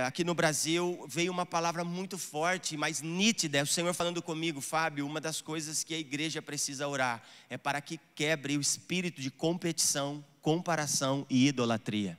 aqui no Brasil, veio uma palavra muito forte, mas nítida. O Senhor falando comigo: Fábio, uma das coisas que a igreja precisa orar é para que quebre o espírito de competição, comparação e idolatria.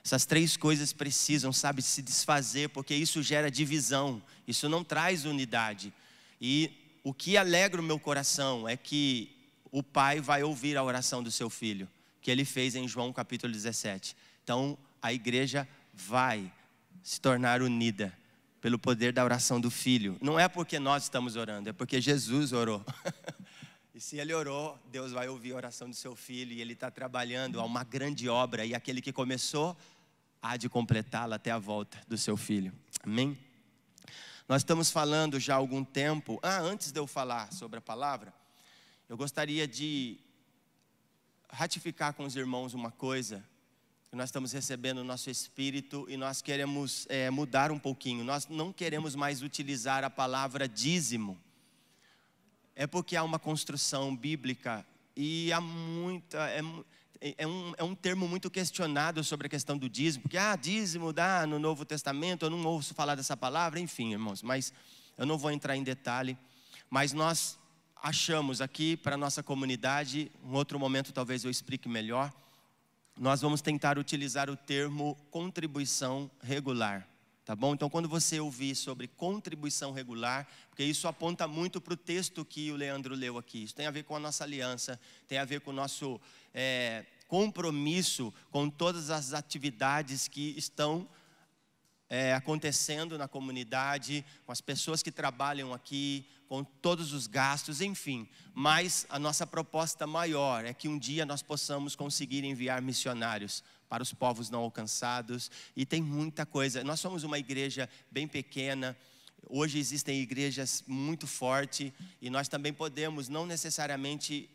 Essas três coisas precisam, se desfazer, porque isso gera divisão, isso não traz unidade. E o que alegra o meu coração é que o pai vai ouvir a oração do seu filho, que ele fez em João capítulo 17. Então a igreja vai se tornar unida pelo poder da oração do filho. Não é porque nós estamos orando, é porque Jesus orou. E se ele orou, Deus vai ouvir a oração do seu filho, e ele está trabalhando a uma grande obra, e aquele que começou há de completá-la até a volta do seu filho. Amém? Nós estamos falando já há algum tempo. Antes de eu falar sobre a palavra, eu gostaria de ratificar com os irmãos uma coisa, que nós estamos recebendo o nosso espírito e nós queremos mudar um pouquinho. Nós não queremos mais utilizar a palavra dízimo. É porque há uma construção bíblica e há muita... É um termo muito questionado sobre a questão do dízimo, porque dízimo dá no Novo Testamento, eu não ouço falar dessa palavra, enfim, irmãos, mas eu não vou entrar em detalhe. Mas nós achamos aqui para a nossa comunidade, em outro momento talvez eu explique melhor, nós vamos tentar utilizar o termo contribuição regular. Tá bom? Então quando você ouvir sobre contribuição regular, porque isso aponta muito para o texto que o Leandro leu aqui. Isso tem a ver com a nossa aliança, tem a ver com o nosso compromisso com todas as atividades que estão acontecendo na comunidade, com as pessoas que trabalham aqui, com todos os gastos, enfim. Mas a nossa proposta maior é que um dia nós possamos conseguir enviar missionários para os povos não alcançados, e tem muita coisa. Nós somos uma igreja bem pequena, hoje existem igrejas muito fortes, e nós também podemos não necessariamente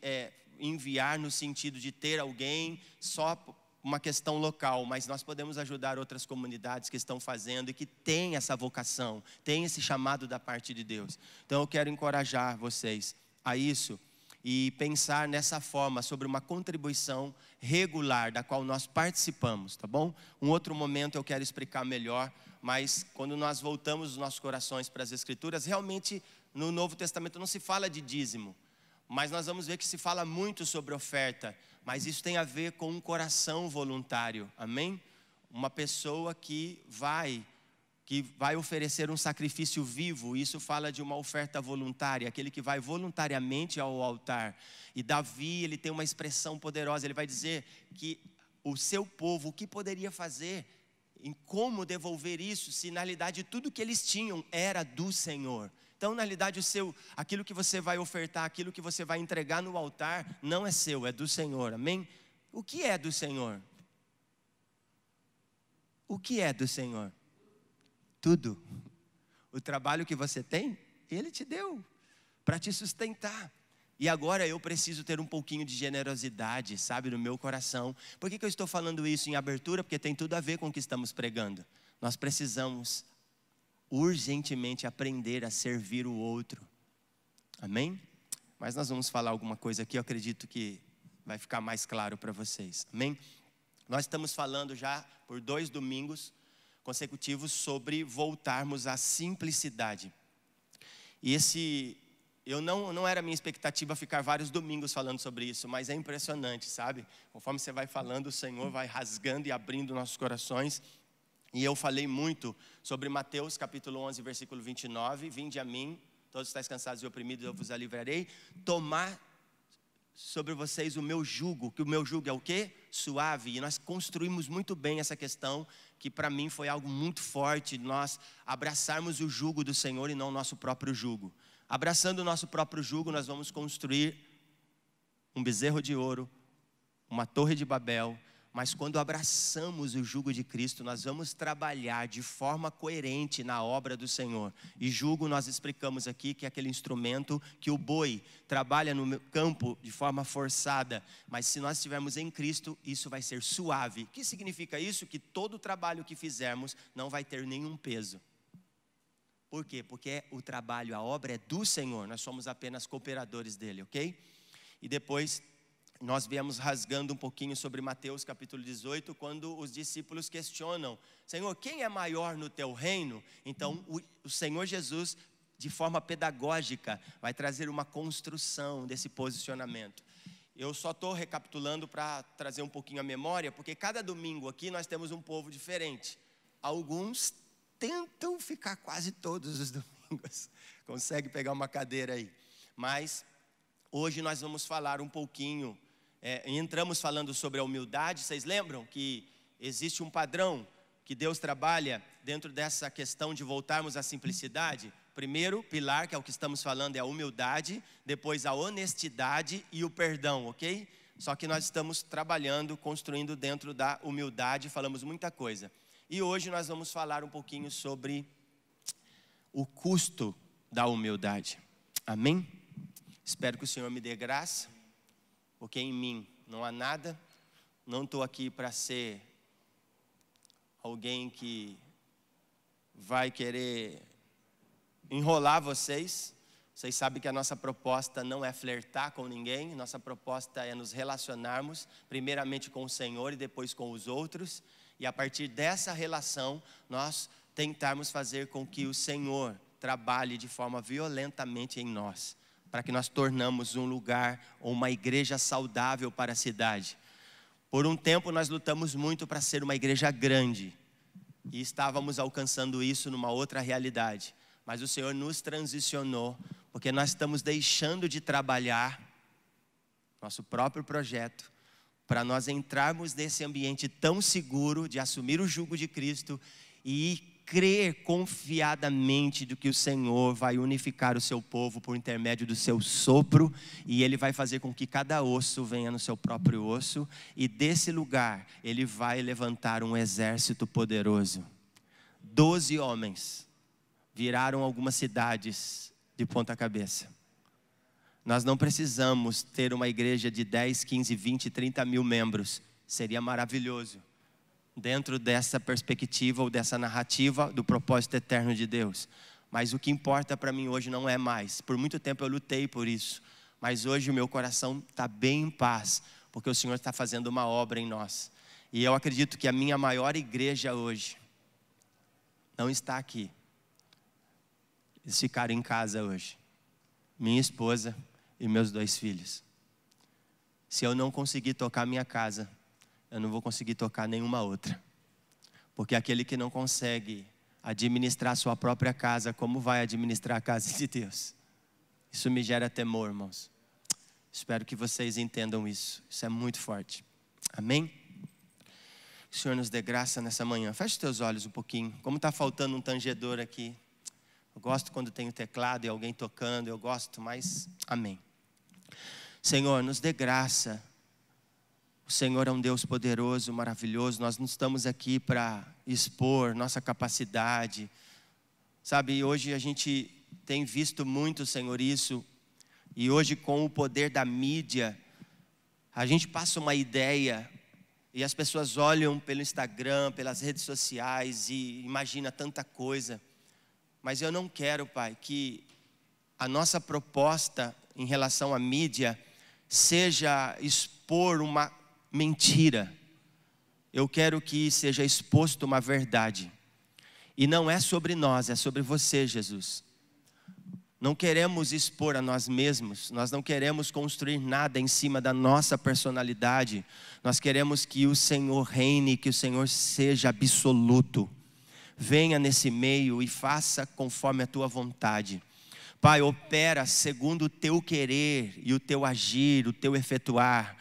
enviar no sentido de ter alguém só uma questão local, mas nós podemos ajudar outras comunidades que estão fazendo e que têm essa vocação, têm esse chamado da parte de Deus. Então eu quero encorajar vocês a isso e pensar nessa forma sobre uma contribuição regular da qual nós participamos, tá bom? Um outro momento eu quero explicar melhor, mas quando nós voltamos os nossos corações para as Escrituras, realmente no Novo Testamento não se fala de dízimo, mas nós vamos ver que se fala muito sobre oferta, mas isso tem a ver com um coração voluntário, amém? Uma pessoa que vai oferecer um sacrifício vivo. Isso fala de uma oferta voluntária, aquele que vai voluntariamente ao altar. E Davi, ele tem uma expressão poderosa, ele vai dizer que o seu povo, o que poderia fazer, em como devolver isso, se na realidade tudo que eles tinham era do Senhor. Então na realidade aquilo que você vai ofertar, aquilo que você vai entregar no altar, não é seu, é do Senhor, amém? O que é do Senhor? O que é do Senhor? Tudo. O trabalho que você tem, Ele te deu para te sustentar. E agora eu preciso ter um pouquinho de generosidade, no meu coração. Por que eu estou falando isso em abertura? Porque tem tudo a ver com o que estamos pregando. Nós precisamos urgentemente aprender a servir o outro. Amém? Mas nós vamos falar alguma coisa aqui, eu acredito que vai ficar mais claro para vocês. Amém? Nós estamos falando já por 2 domingos consecutivos sobre voltarmos à simplicidade. E não era minha expectativa ficar vários domingos falando sobre isso, mas é impressionante, Conforme você vai falando, o Senhor vai rasgando e abrindo nossos corações. E eu falei muito sobre Mateus capítulo 11, versículo 29. Vinde a mim, todos estáis cansados e oprimidos, eu vos aliviarei. Tomar sobre vocês o meu jugo, que o meu jugo é o quê? Suave. E nós construímos muito bem essa questão, que para mim foi algo muito forte, nós abraçarmos o jugo do Senhor e não o nosso próprio jugo. Abraçando o nosso próprio jugo, nós vamos construir um bezerro de ouro, uma torre de Babel. Mas quando abraçamos o jugo de Cristo, nós vamos trabalhar de forma coerente na obra do Senhor. E jugo nós explicamos aqui que é aquele instrumento que o boi trabalha no campo de forma forçada. Mas se nós estivermos em Cristo, isso vai ser suave. O que significa isso? Que todo o trabalho que fizermos não vai ter nenhum peso. Por quê? Porque o trabalho, a obra é do Senhor. Nós somos apenas cooperadores dele, ok? E depois nós viemos rasgando um pouquinho sobre Mateus capítulo 18, quando os discípulos questionam: Senhor, quem é maior no teu reino? Então o Senhor Jesus, de forma pedagógica, vai trazer uma construção desse posicionamento. Eu só estou recapitulando para trazer um pouquinho a memória, porque cada domingo aqui nós temos um povo diferente. Alguns tentam ficar quase todos os domingos, consegue pegar uma cadeira aí, mas hoje nós vamos falar um pouquinho, entramos falando sobre a humildade. Vocês lembram que existe um padrão que Deus trabalha dentro dessa questão de voltarmos à simplicidade? Primeiro pilar, que é o que estamos falando, é a humildade, depois a honestidade e o perdão, ok? Só que nós estamos trabalhando, construindo dentro da humildade, falamos muita coisa. E hoje nós vamos falar um pouquinho sobre o custo da humildade. Amém? Espero que o Senhor me dê graça, porque em mim não há nada. Não estou aqui para ser alguém que vai querer enrolar vocês. Vocês sabem que a nossa proposta não é flertar com ninguém. Nossa proposta é nos relacionarmos, primeiramente com o Senhor e depois com os outros. E a partir dessa relação, nós tentarmos fazer com que o Senhor trabalhe de forma violentamente em nós, para que nós tornamos um lugar ou uma igreja saudável para a cidade. Por um tempo nós lutamos muito para ser uma igreja grande, e estávamos alcançando isso numa outra realidade. Mas o Senhor nos transicionou, porque nós estamos deixando de trabalhar nosso próprio projeto, para nós entrarmos nesse ambiente tão seguro de assumir o jugo de Cristo e crer confiadamente do que o Senhor vai unificar o seu povo por intermédio do seu sopro, e Ele vai fazer com que cada osso venha no seu próprio osso, e desse lugar Ele vai levantar um exército poderoso. 12 homens viraram algumas cidades de ponta cabeça. Nós não precisamos ter uma igreja de 10, 15, 20, 30 mil membros. Seria maravilhoso, dentro dessa perspectiva ou dessa narrativa do propósito eterno de Deus. Mas o que importa para mim hoje não é mais. Por muito tempo eu lutei por isso, mas hoje o meu coração está bem em paz, porque o Senhor está fazendo uma obra em nós. E eu acredito que a minha maior igreja hoje não está aqui. Eles ficaram em casa hoje. Minha esposa e meus 2 filhos. Se eu não conseguir tocar minha casa, eu não vou conseguir tocar nenhuma outra. Porque aquele que não consegue administrar a sua própria casa, como vai administrar a casa de Deus? Isso me gera temor, irmãos. Espero que vocês entendam isso. Isso é muito forte. Amém? Que o Senhor nos dê graça nessa manhã. Feche os teus olhos um pouquinho. Como está faltando um tangedor aqui. Eu gosto quando tem o teclado e alguém tocando. Eu gosto, mas amém. Senhor, nos dê graça. O Senhor é um Deus poderoso, maravilhoso. Nós não estamos aqui para expor nossa capacidade. Sabe, hoje a gente tem visto muito, Senhor, isso. E hoje com o poder da mídia, a gente passa uma ideia e as pessoas olham pelo Instagram, pelas redes sociais e imagina tanta coisa. Mas eu não quero, Pai, que a nossa proposta em relação à mídia seja expor uma mentira. Eu quero que seja exposto uma verdade. E não é sobre nós, é sobre você, Jesus. Não queremos expor a nós mesmos, nós não queremos construir nada em cima da nossa personalidade. Nós queremos que o Senhor reine, que o Senhor seja absoluto. Venha nesse meio e faça conforme a tua vontade. Pai, opera segundo o teu querer e o teu agir, o teu efetuar.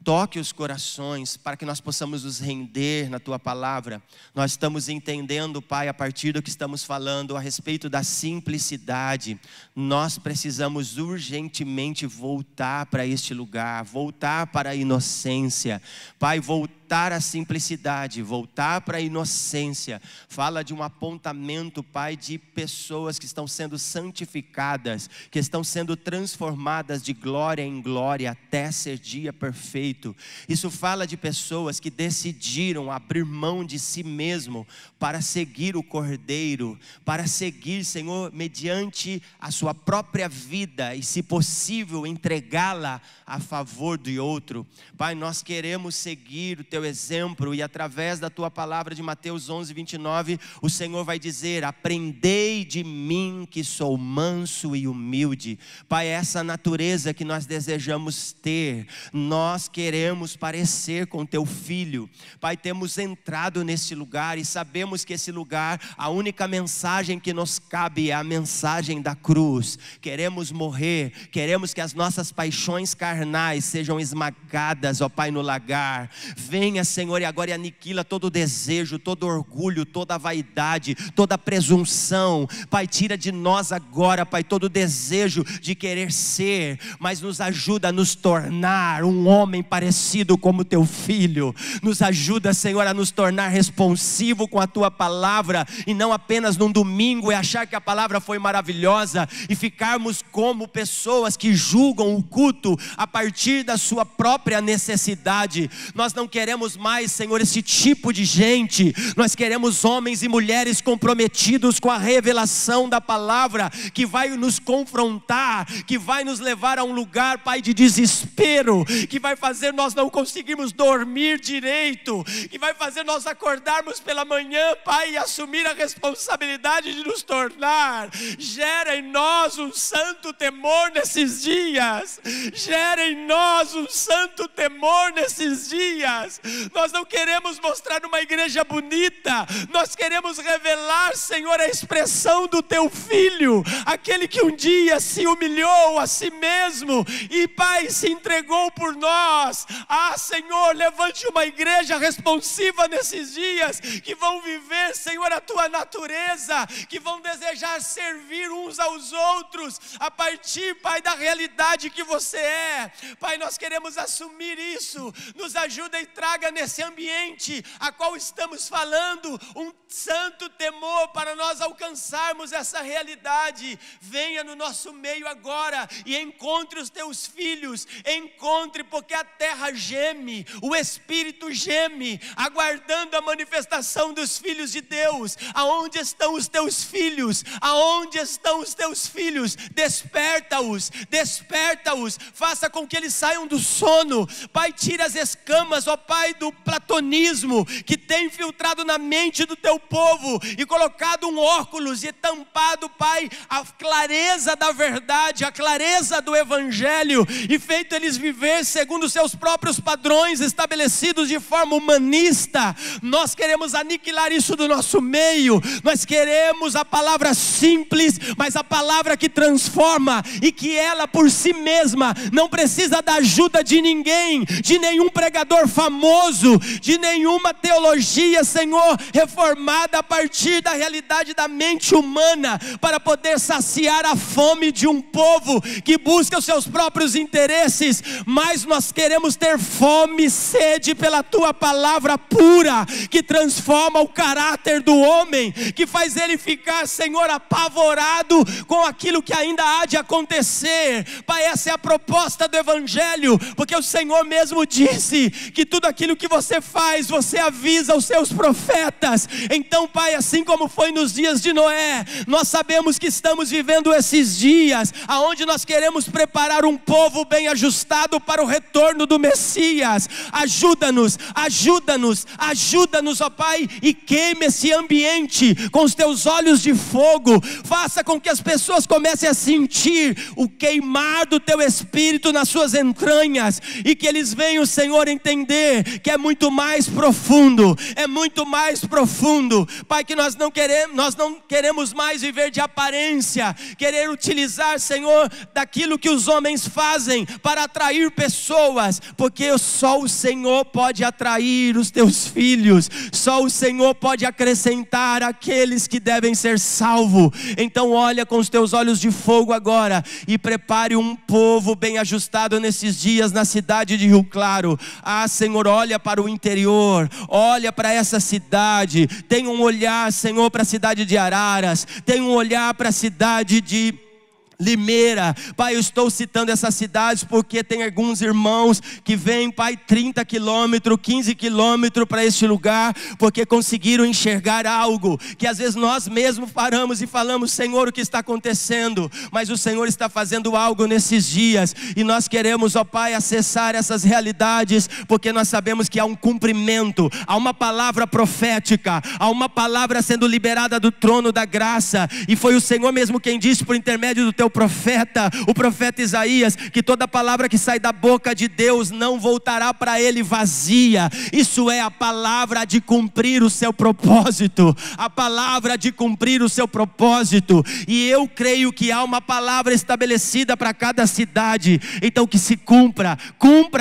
Toque os corações para que nós possamos nos render na tua palavra. Nós estamos entendendo, Pai, a partir do que estamos falando a respeito da simplicidade. Nós precisamos urgentemente voltar para este lugar, voltar para a inocência. Pai, voltar voltar à simplicidade, voltar para a inocência. Fala de um apontamento, Pai, de pessoas que estão sendo santificadas, que estão sendo transformadas de glória em glória até ser dia perfeito. Isso fala de pessoas que decidiram abrir mão de si mesmo para seguir o Cordeiro, para seguir, Senhor, mediante a sua própria vida e, se possível, entregá-la a favor de outro. Pai, nós queremos seguir o Teu exemplo e através da Tua palavra de Mateus 11:29, o Senhor vai dizer: aprendei de mim que sou manso e humilde. Pai, essa natureza que nós desejamos ter, nós queremos parecer com Teu Filho. Pai, temos entrado nesse lugar e sabemos que esse lugar, a única mensagem que nos cabe é a mensagem da cruz. Queremos morrer, queremos que as nossas paixões carnais sejam esmagadas, ó Pai, no lagar. Venha, Senhor, e agora aniquila todo desejo, todo orgulho, toda vaidade, toda presunção. Pai, tira de nós agora, Pai, todo desejo de querer ser, mas nos ajuda a nos tornar um homem parecido como Teu Filho. Nos ajuda, Senhor, a nos tornar responsivo com a Tua palavra e não apenas num domingo e achar que a palavra foi maravilhosa e ficarmos como pessoas que julgam o culto a partir da sua própria necessidade. Nós não queremos mais, Senhor, esse tipo de gente. Nós queremos homens e mulheres comprometidos com a revelação da palavra, que vai nos confrontar, que vai nos levar a um lugar, Pai, de desespero, que vai fazer nós não conseguirmos dormir direito, que vai fazer nós acordarmos pela manhã, Pai, e assumir a responsabilidade de nos tornar. Gera em nós um santo temor nesses dias. Gera em nós um santo temor nesses dias. Nós não queremos mostrar uma igreja bonita, nós queremos revelar, Senhor, a expressão do Teu Filho, aquele que um dia se humilhou a si mesmo e, Pai, se entregou por nós. Senhor, levante uma igreja responsiva nesses dias, que vão viver, Senhor, a Tua natureza, que vão desejar servir uns aos outros, a partir, Pai, da realidade que você é. Pai, nós queremos assumir isso. Nos ajuda e traga nesse ambiente a qual estamos falando um santo temor para nós alcançarmos essa realidade. Venha no nosso meio agora e encontre os Teus filhos. Encontre, porque a terra geme, o Espírito geme, aguardando a manifestação dos filhos de Deus. Aonde estão os Teus filhos? Aonde estão os Teus filhos? Desperta-os, desperta-os, faça com que eles saiam do sono. Pai, tira as escamas, ó Pai, do platonismo que tem infiltrado na mente do Teu povo e colocado um óculos e tampado, Pai, a clareza da verdade, a clareza do Evangelho, e feito eles viver segundo seus próprios padrões estabelecidos de forma humanista. Nós queremos aniquilar isso do nosso meio. Nós queremos a palavra simples, mas a palavra que transforma, e que ela por si mesma não precisa da ajuda de ninguém, de nenhum pregador famoso, de nenhuma teologia, Senhor, reformada a partir da realidade da mente humana, para poder saciar a fome de um povo que busca os seus próprios interesses. Mas nós queremos ter fome e sede pela Tua palavra pura, que transforma o caráter do homem, que faz ele ficar, Senhor, apavorado com aquilo que ainda há de acontecer. Pai, essa é a proposta do Evangelho, porque o Senhor mesmo disse que tudo aquilo que você faz, você avisa os seus profetas. Então, Pai, assim como foi nos dias de Noé, nós sabemos que estamos vivendo esses dias, aonde nós queremos preparar um povo bem ajustado para o retorno do Messias. Ajuda-nos, ajuda-nos, ajuda-nos, ó Pai, e queime esse ambiente com os Teus olhos de fogo. Faça com que as pessoas comecem a sentir o queimar do Teu Espírito nas suas entranhas, e que eles venham, Senhor, entender que é muito mais profundo, é muito mais profundo. Pai, que nós não queremos mais viver de aparência, querer utilizar, Senhor, daquilo que os homens fazem para atrair pessoas, porque só o Senhor pode atrair os Teus filhos, só o Senhor pode acrescentar aqueles que devem ser salvos. Então olha com os Teus olhos de fogo agora e prepare um povo bem ajustado nesses dias na cidade de Rio Claro. Senhor, olha para o interior, olha para essa cidade, tem um olhar, Senhor, para a cidade de Araras, tem um olhar para a cidade de Limeira. Pai, eu estou citando essas cidades porque tem alguns irmãos que vêm, Pai, 30 quilômetros, 15 quilômetros para este lugar, porque conseguiram enxergar algo, que às vezes nós mesmos paramos e falamos: Senhor, o que está acontecendo? Mas o Senhor está fazendo algo nesses dias, e nós queremos, ó Pai, acessar essas realidades, porque nós sabemos que há um cumprimento, há uma palavra profética, há uma palavra sendo liberada do trono da graça, e foi o Senhor mesmo quem disse por intermédio do teu profeta, o profeta Isaías, que toda palavra que sai da boca de Deus não voltará para ele vazia. Isso é a palavra de cumprir o seu propósito, a palavra de cumprir o seu propósito, e eu creio que há uma palavra estabelecida para cada cidade. Então que se cumpra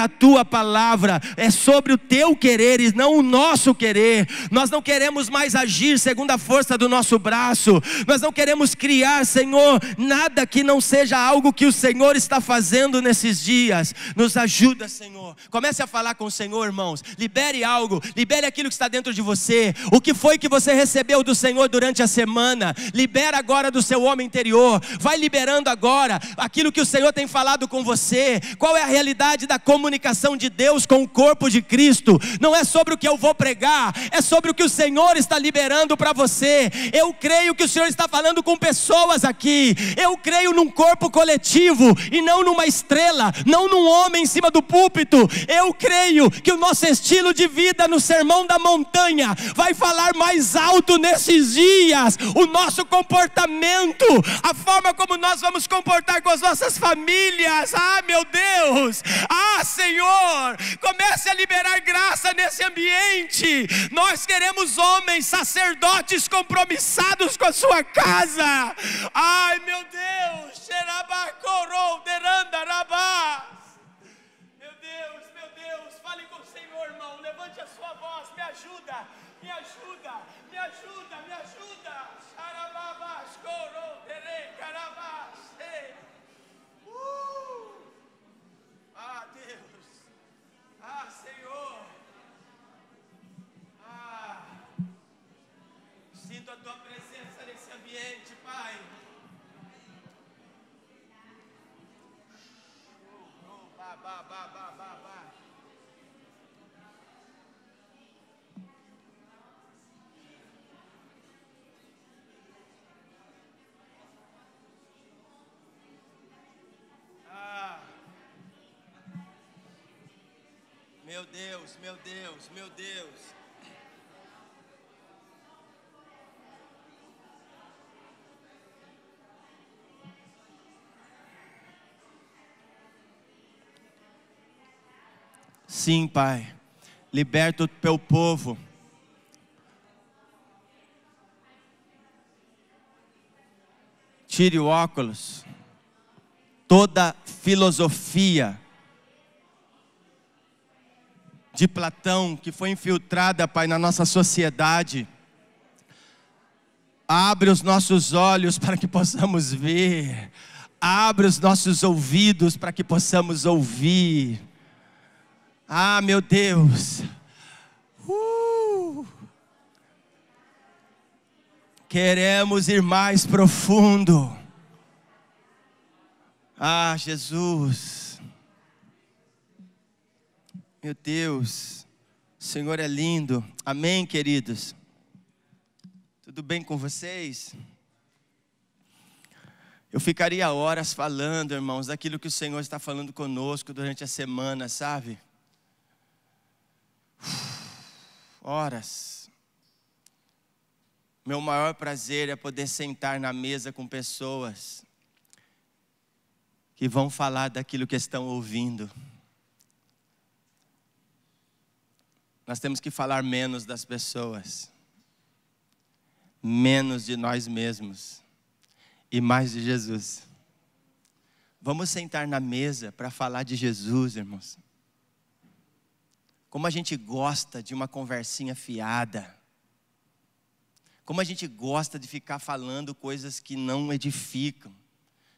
a tua palavra, é sobre o teu querer e não o nosso querer. Nós não queremos mais agir segundo a força do nosso braço, nós não queremos criar, Senhor, nada que não seja algo que o Senhor está fazendo nesses dias. Nos ajuda, Senhor. Comece a falar com o Senhor, irmãos. Libere algo, libere aquilo que está dentro de você. O que foi que você recebeu do Senhor durante a semana? Libera agora do seu homem interior. Vai liberando agora aquilo que o Senhor tem falado com você. Qual é a realidade da comunicação de Deus com o corpo de Cristo? Não é sobre o que eu vou pregar, é sobre o que o Senhor está liberando para você. Eu creio que o Senhor está falando com pessoas aqui. Eu creio num corpo coletivo e não numa estrela, não num homem em cima do púlpito. Eu creio que o nosso estilo de vida no Sermão da Montanha vai falar mais alto nesses dias. O nosso comportamento, a forma como nós vamos comportar com as nossas famílias. Ah, meu Deus, ah, Senhor, comece a liberar graça nesse ambiente. Nós queremos homens, sacerdotes compromissados com a sua casa. Ai, meu Deus, meu Deus, fale com o Senhor, irmão. Levante a sua voz, me ajuda, me ajuda, me ajuda, me ajuda. Ah, Deus, ah, Senhor, ah, sinto a tua presença nesse ambiente, Pai. Meu Deus, meu Deus, meu Deus. Sim, Pai, liberta o teu povo. Tire o óculos, toda filosofia de Platão que foi infiltrada, Pai, na nossa sociedade. Abre os nossos olhos para que possamos ver, abre os nossos ouvidos para que possamos ouvir. Ah, meu Deus, queremos ir mais profundo. Ah, Jesus, meu Deus, o Senhor é lindo. Amém, queridos? Tudo bem com vocês? Eu ficaria horas falando, irmãos, daquilo que o Senhor está falando conosco durante a semana, sabe? Horas. Meu maior prazer é poder sentar na mesa com pessoas que vão falar daquilo que estão ouvindo. Nós temos que falar menos das pessoas, menos de nós mesmos e mais de Jesus. Vamos sentar na mesa para falar de Jesus, irmãos. Como a gente gosta de uma conversinha fiada. Como a gente gosta de ficar falando coisas que não edificam.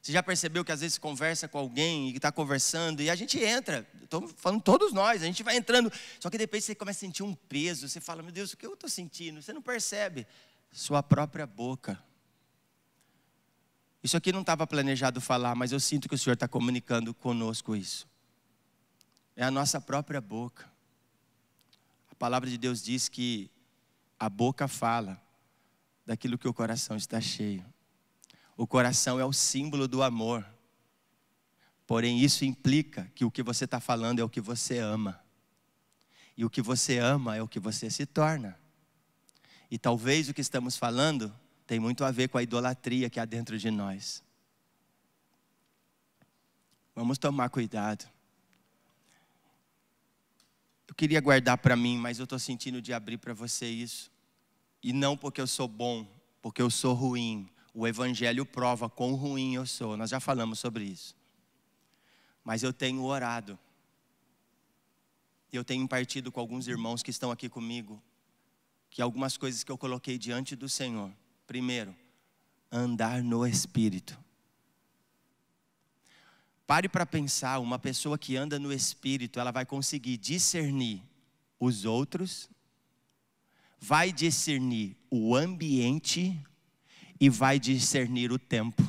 Você já percebeu que às vezes conversa com alguém e está conversando e a gente entra, estou falando todos nós, a gente vai entrando, só que depois você começa a sentir um peso, você fala, meu Deus, o que eu estou sentindo? Você não percebe, sua própria boca. Isso aqui não estava planejado falar, mas eu sinto que o Senhor está comunicando conosco isso. É a nossa própria boca. A palavra de Deus diz que a boca fala daquilo que o coração está cheio. O coração é o símbolo do amor. Porém, isso implica que o que você está falando é o que você ama. E o que você ama é o que você se torna. E talvez o que estamos falando tem muito a ver com a idolatria que há dentro de nós. Vamos tomar cuidado. Eu queria guardar para mim, mas eu estou sentindo de abrir para você isso. E não porque eu sou bom, porque eu sou ruim. O Evangelho prova quão ruim eu sou. Nós já falamos sobre isso. Mas eu tenho orado. Eu tenho partido com alguns irmãos que estão aqui comigo. Que algumas coisas que eu coloquei diante do Senhor. Primeiro, andar no Espírito. Pare para pensar, uma pessoa que anda no Espírito, ela vai conseguir discernir os outros, vai discernir o ambiente e vai discernir o tempo.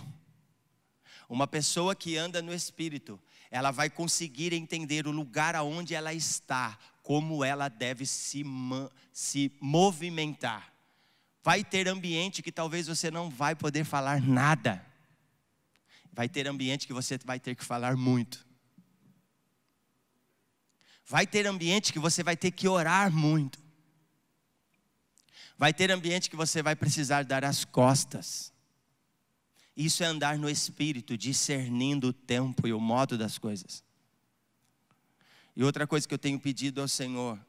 Uma pessoa que anda no Espírito, ela vai conseguir entender o lugar aonde ela está, como ela deve se movimentar. Vai ter ambiente que talvez você não vai poder falar nada. Vai ter ambiente que você vai ter que falar muito. Vai ter ambiente que você vai ter que orar muito. Vai ter ambiente que você vai precisar dar as costas. Isso é andar no Espírito, discernindo o tempo e o modo das coisas. E outra coisa que eu tenho pedido ao Senhor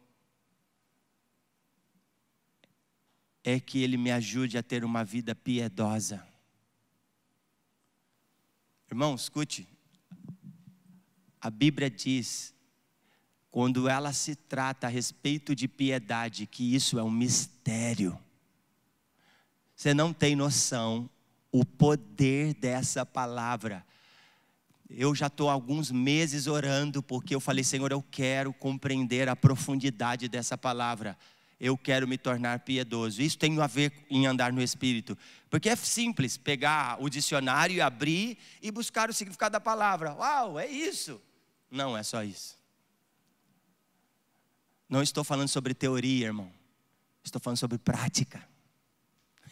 é que Ele me ajude a ter uma vida piedosa. Irmão, escute. A Bíblia diz, quando ela se trata a respeito de piedade, que isso é um mistério. Você não tem noção o poder dessa palavra. Eu já estou há alguns meses orando, porque eu falei, Senhor, eu quero compreender a profundidade dessa palavra. Eu quero me tornar piedoso. Isso tem a ver em andar no Espírito. Porque é simples pegar o dicionário e abrir e buscar o significado da palavra. Uau, é isso. Não é só isso. Não estou falando sobre teoria, irmão. Estou falando sobre prática.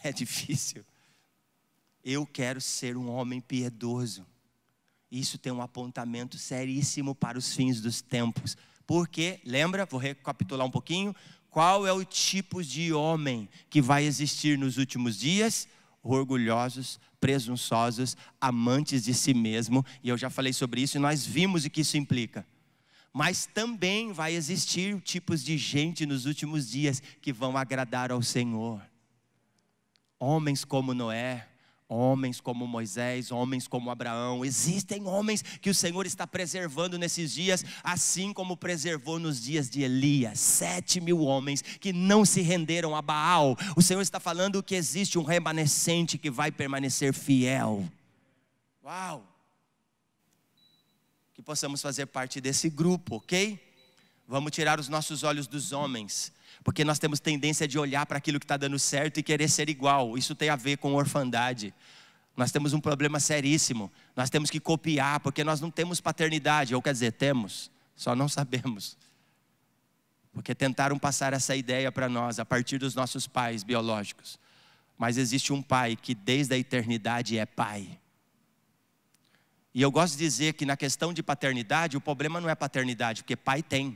É difícil. Eu quero ser um homem piedoso. Isso tem um apontamento seríssimo para os fins dos tempos. Porque, lembra, vou recapitular um pouquinho. Qual é o tipo de homem que vai existir nos últimos dias? Orgulhosos, presunçosos, amantes de si mesmo. E eu já falei sobre isso e nós vimos o que isso implica. Mas também vai existir tipos de gente nos últimos dias que vão agradar ao Senhor. Homens como Noé, homens como Moisés, homens como Abraão. Existem homens que o Senhor está preservando nesses dias, assim como preservou nos dias de Elias. 7.000 homens que não se renderam a Baal. O Senhor está falando que existe um remanescente que vai permanecer fiel. Uau! Que possamos fazer parte desse grupo, ok? Vamos tirar os nossos olhos dos homens, porque nós temos tendência de olhar para aquilo que está dando certo e querer ser igual. Isso tem a ver com orfandade. Nós temos um problema seríssimo. Nós temos que copiar, porque nós não temos paternidade. Ou quer dizer, temos, só não sabemos. Porque tentaram passar essa ideia para nós a partir dos nossos pais biológicos. Mas existe um pai que desde a eternidade é pai. E eu gosto de dizer que na questão de paternidade, o problema não é paternidade, porque pai tem.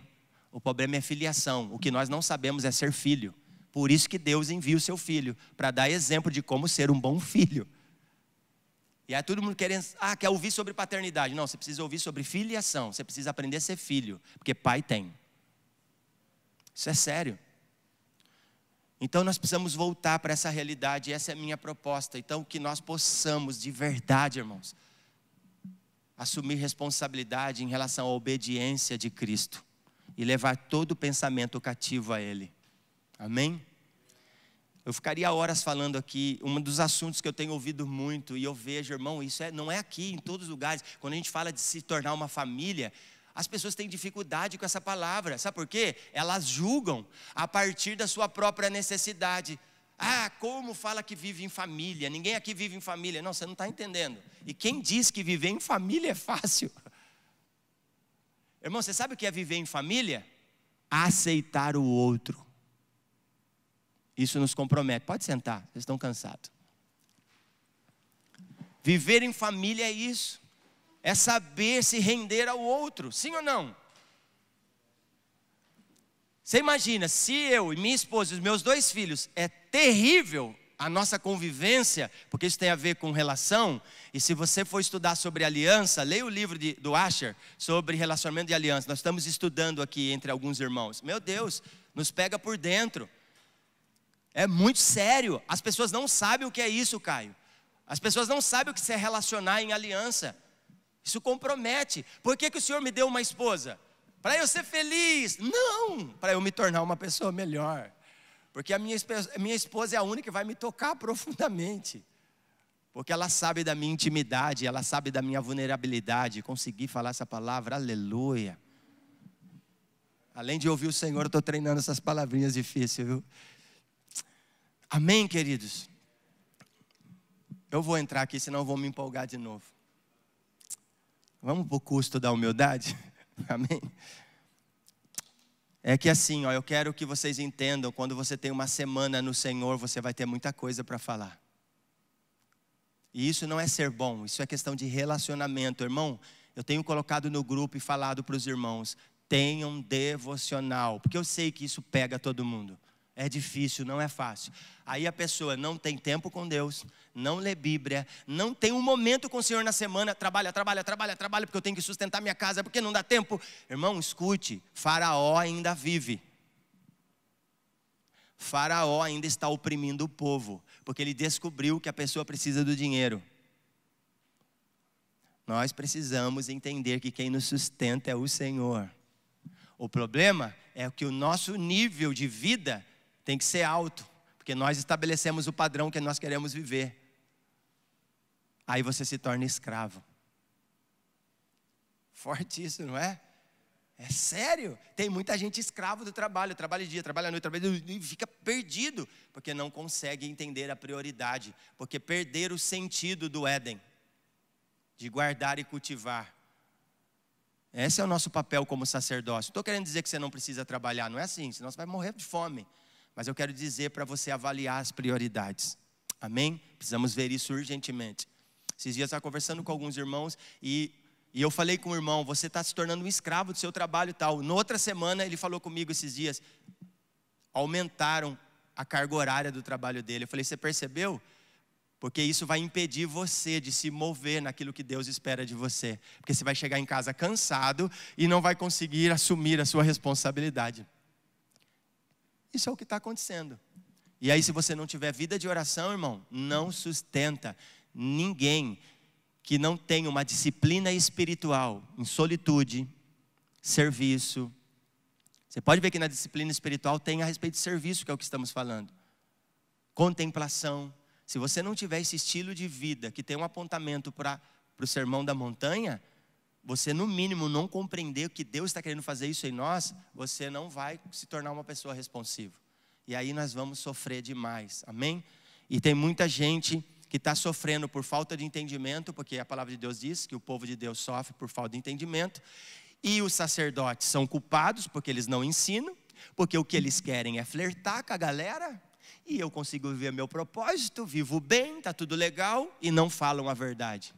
O problema é filiação. O que nós não sabemos é ser filho. Por isso que Deus envia o seu filho, para dar exemplo de como ser um bom filho. E aí todo mundo querendo, quer ouvir sobre paternidade. Não, você precisa ouvir sobre filiação. Você precisa aprender a ser filho, porque pai tem. Isso é sério. Então nós precisamos voltar para essa realidade. Essa é a minha proposta. Então que nós possamos de verdade, irmãos, assumir responsabilidade em relação à obediência de Cristo. E levar todo o pensamento cativo a Ele. Amém? Eu ficaria horas falando aqui, um dos assuntos que eu tenho ouvido muito, e eu vejo, irmão, isso não é aqui, em todos os lugares. Quando a gente fala de se tornar uma família, as pessoas têm dificuldade com essa palavra. Sabe por quê? Elas julgam a partir da sua própria necessidade. Ah, como fala que vive em família? Ninguém aqui vive em família. Não, você não está entendendo. E quem diz que viver em família é fácil? Irmão, você sabe o que é viver em família? Aceitar o outro. Isso nos compromete. Pode sentar, vocês estão cansados. Viver em família é isso. É saber se render ao outro. Sim ou não? Você imagina, se eu e minha esposa e os meus 2 filhos, é terrível a nossa convivência, porque isso tem a ver com relação. E se você for estudar sobre aliança, leia o livro do Asher sobre relacionamento de aliança. Nós estamos estudando aqui entre alguns irmãos. Meu Deus, nos pega por dentro. É muito sério. As pessoas não sabem o que é isso, Caio. As pessoas não sabem o que é se relacionar em aliança. Isso compromete. Por que o Senhor me deu uma esposa? Para eu ser feliz? Não, para eu me tornar uma pessoa melhor. Porque a minha esposa é a única que vai me tocar profundamente. Porque ela sabe da minha intimidade, ela sabe da minha vulnerabilidade. Consegui falar essa palavra, aleluia. Além de ouvir o Senhor, eu estou treinando essas palavrinhas difíceis, viu? Amém, queridos? Eu vou entrar aqui, senão eu vou me empolgar de novo. Vamos para o custo da humildade? Amém? É que assim, eu quero que vocês entendam, quando você tem uma semana no Senhor, você vai ter muita coisa para falar. E isso não é ser bom, isso é questão de relacionamento. Irmão, eu tenho colocado no grupo e falado para os irmãos, tenham devocional, porque eu sei que isso pega todo mundo. É difícil, não é fácil. Aí a pessoa não tem tempo com Deus, não lê Bíblia, não tem um momento com o Senhor na semana, trabalha, porque eu tenho que sustentar minha casa, porque não dá tempo. Irmão, escute, Faraó ainda vive. Faraó ainda está oprimindo o povo, porque ele descobriu que a pessoa precisa do dinheiro. Nós precisamos entender que quem nos sustenta é o Senhor. O problema é que o nosso nível de vida tem que ser alto, porque nós estabelecemos o padrão que nós queremos viver. Aí você se torna escravo. Forte isso, não é? É sério. Tem muita gente escravo do trabalho. Trabalha de dia, trabalha à noite, e fica perdido, porque não consegue entender a prioridade. Porque perder o sentido do Éden, de guardar e cultivar. Esse é o nosso papel como sacerdócio. Estou querendo dizer que você não precisa trabalhar, não é assim, senão você vai morrer de fome. Mas eu quero dizer para você avaliar as prioridades. Amém? Precisamos ver isso urgentemente. Esses dias eu estava conversando com alguns irmãos e eu falei com o irmão, você está se tornando um escravo do seu trabalho e tal. Na outra semana ele falou comigo esses dias, aumentaram a carga horária do trabalho dele. Eu falei, você percebeu? Porque isso vai impedir você de se mover naquilo que Deus espera de você. Porque você vai chegar em casa cansado e não vai conseguir assumir a sua responsabilidade. Isso é o que está acontecendo. E aí, se você não tiver vida de oração, irmão, não sustenta ninguém que não tenha uma disciplina espiritual em solitude, serviço. Você pode ver que na disciplina espiritual tem a respeito de serviço, que é o que estamos falando. Contemplação. Se você não tiver esse estilo de vida que tem um apontamento para o sermão da montanha, você no mínimo não compreender que Deus está querendo fazer isso em nós, você não vai se tornar uma pessoa responsiva. E aí nós vamos sofrer demais, amém? E tem muita gente que está sofrendo por falta de entendimento, porque a palavra de Deus diz que o povo de Deus sofre por falta de entendimento. E os sacerdotes são culpados porque eles não ensinam, porque o que eles querem é flertar com a galera. E eu consigo viver meu propósito, vivo bem, está tudo legal, e não falam a verdade.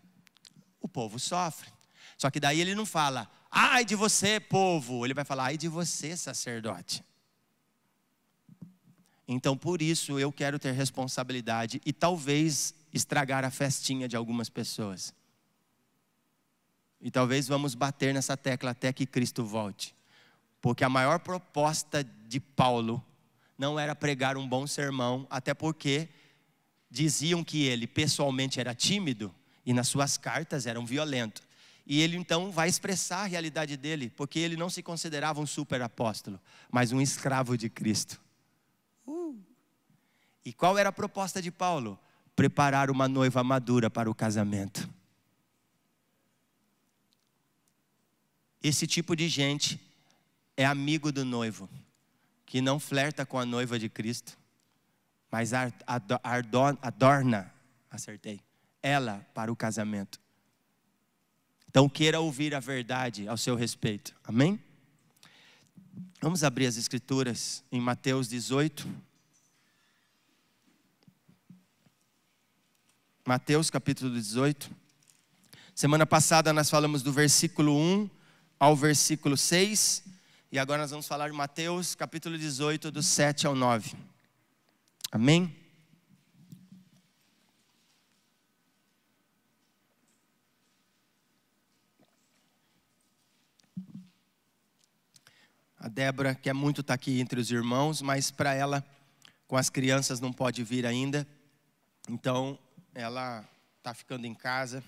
O povo sofre. Só que daí ele não fala, ai de você, povo. Ele vai falar, ai de você, sacerdote. Então, por isso, eu quero ter responsabilidade e talvez estragar a festinha de algumas pessoas. E talvez vamos bater nessa tecla até que Cristo volte. Porque a maior proposta de Paulo não era pregar um bom sermão, até porque diziam que ele pessoalmente era tímido e nas suas cartas era um violento. E ele então vai expressar a realidade dele, porque ele não se considerava um super apóstolo, mas um escravo de Cristo. E qual era a proposta de Paulo? Preparar uma noiva madura para o casamento. Esse tipo de gente é amigo do noivo, que não flerta com a noiva de Cristo, mas adorna, ela para o casamento. Então queira ouvir a verdade ao seu respeito, amém? Vamos abrir as escrituras em Mateus 18. Mateus capítulo 18. Semana passada nós falamos do versículo 1 ao versículo 6. E agora nós vamos falar de Mateus capítulo 18, do 7 ao 9. Amém? A Débora quer muito estar aqui entre os irmãos, mas para ela, com as crianças, não pode vir ainda. Então, ela está ficando em casa,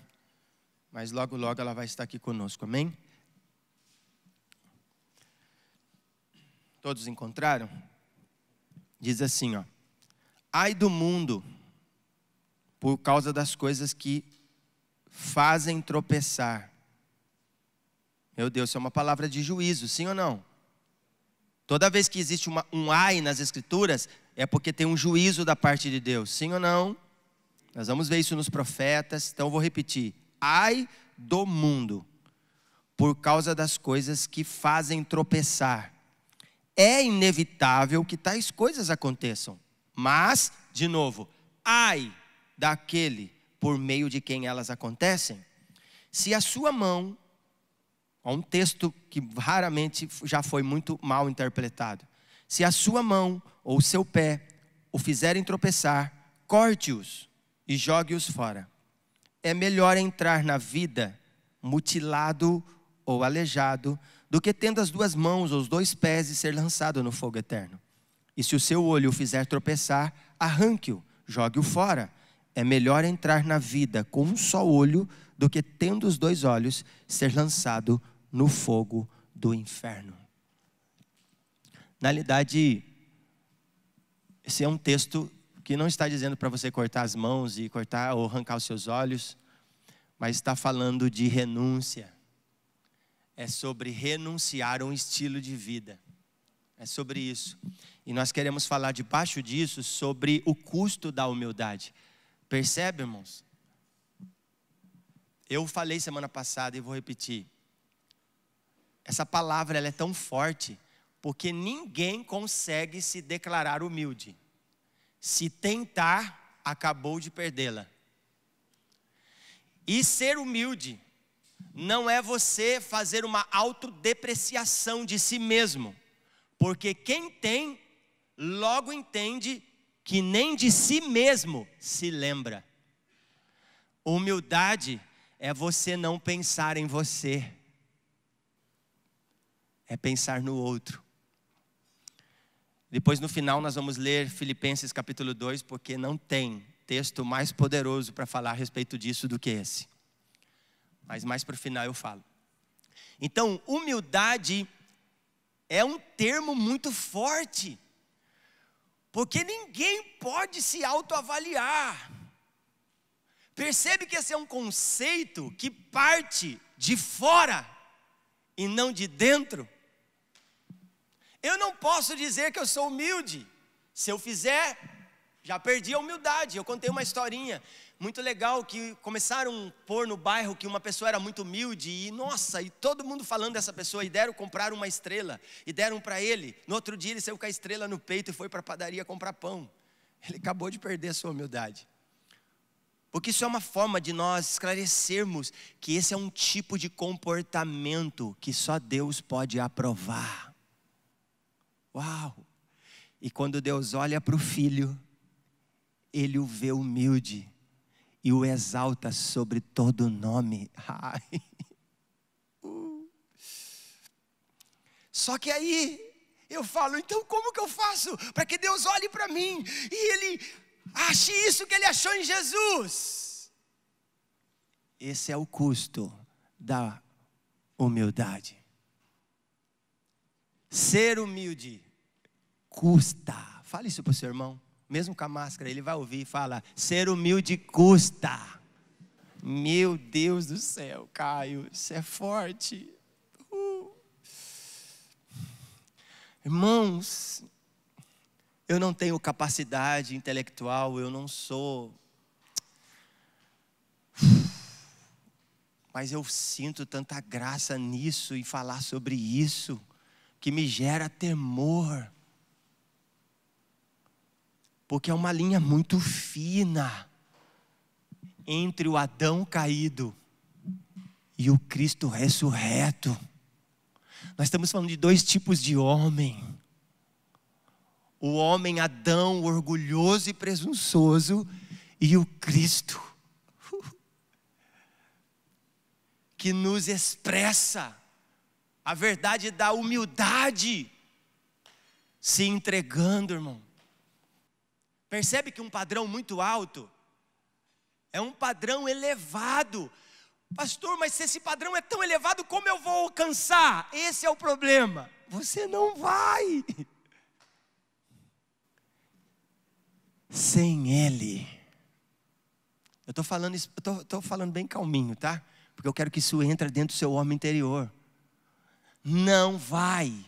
mas logo, logo ela vai estar aqui conosco, amém? Todos encontraram? Diz assim, ó: ai do mundo, por causa das coisas que fazem tropeçar. Meu Deus, isso é uma palavra de juízo, sim ou não? Toda vez que existe um ai nas escrituras, é porque tem um juízo da parte de Deus, sim ou não? Nós vamos ver isso nos profetas, então eu vou repetir. Ai do mundo, por causa das coisas que fazem tropeçar. É inevitável que tais coisas aconteçam, mas, de novo, ai daquele por meio de quem elas acontecem. Se a sua mão, há um texto que raramente já foi muito mal interpretado. Se a sua mão ou o seu pé o fizerem tropeçar, corte-os e jogue-os fora. É melhor entrar na vida mutilado ou aleijado, do que tendo as duas mãos ou os dois pés e ser lançado no fogo eterno. E se o seu olho o fizer tropeçar, arranque-o, jogue-o fora. É melhor entrar na vida com um só olho, do que tendo os dois olhos, ser lançado no fogo do inferno. Na realidade, esse é um texto que não está dizendo para você cortar as mãos e cortar ou arrancar os seus olhos, mas está falando de renúncia. É sobre renunciar a um estilo de vida. É sobre isso. E nós queremos falar debaixo disso sobre o custo da humildade. Percebe, irmãos? Eu falei semana passada e vou repetir. Essa palavra ela é tão forte porque ninguém consegue se declarar humilde. Se tentar, acabou de perdê-la. E ser humilde não é você fazer uma autodepreciação de si mesmo. Porque quem tem, logo entende que nem de si mesmo se lembra. Humildade é você não pensar em você. É pensar no outro. Depois no final nós vamos ler Filipenses capítulo 2, porque não tem texto mais poderoso para falar a respeito disso do que esse. Mas mais para o final eu falo. Então, humildade é um termo muito forte. Porque ninguém pode se autoavaliar. Percebe que esse é um conceito que parte de fora e não de dentro. Eu não posso dizer que eu sou humilde. Se eu fizer, já perdi a humildade. Eu contei uma historinha muito legal que começaram a pôr no bairro que uma pessoa era muito humilde. E nossa, e todo mundo falando dessa pessoa. E deram comprar uma estrela. E deram para ele. No outro dia ele saiu com a estrela no peito e foi para a padaria comprar pão. Ele acabou de perder a sua humildade. Porque isso é uma forma de nós esclarecermos que esse é um tipo de comportamento que só Deus pode aprovar. Uau! E quando Deus olha para o filho, Ele o vê humilde e o exalta sobre todo nome. Ai. Só que aí eu falo, então como que eu faço para que Deus olhe para mim e Ele ache isso que Ele achou em Jesus? Esse é o custo da humildade. Ser humilde custa. Fale isso para o seu irmão. mesmo com a máscara, ele vai ouvir e fala: ser humilde custa. Meu Deus do céu, Caio, isso é forte. Irmãos, eu não tenho capacidade intelectual, eu não sou. Mas eu sinto tanta graça nisso e falar sobre isso, que me gera temor. Porque é uma linha muito fina entre o Adão caído e o Cristo ressurreto. Nós estamos falando de dois tipos de homem. O homem Adão, orgulhoso e presunçoso, e o Cristo, que nos expressa a verdade da humildade, se entregando, irmão. Percebe que um padrão muito alto é um padrão elevado. Pastor, mas se esse padrão é tão elevado, como eu vou alcançar? Esse é o problema. Você não vai. Sem Ele. Eu estou falando isso, estou falando bem calminho, tá? Porque eu quero que isso entre dentro do seu homem interior. Não vai.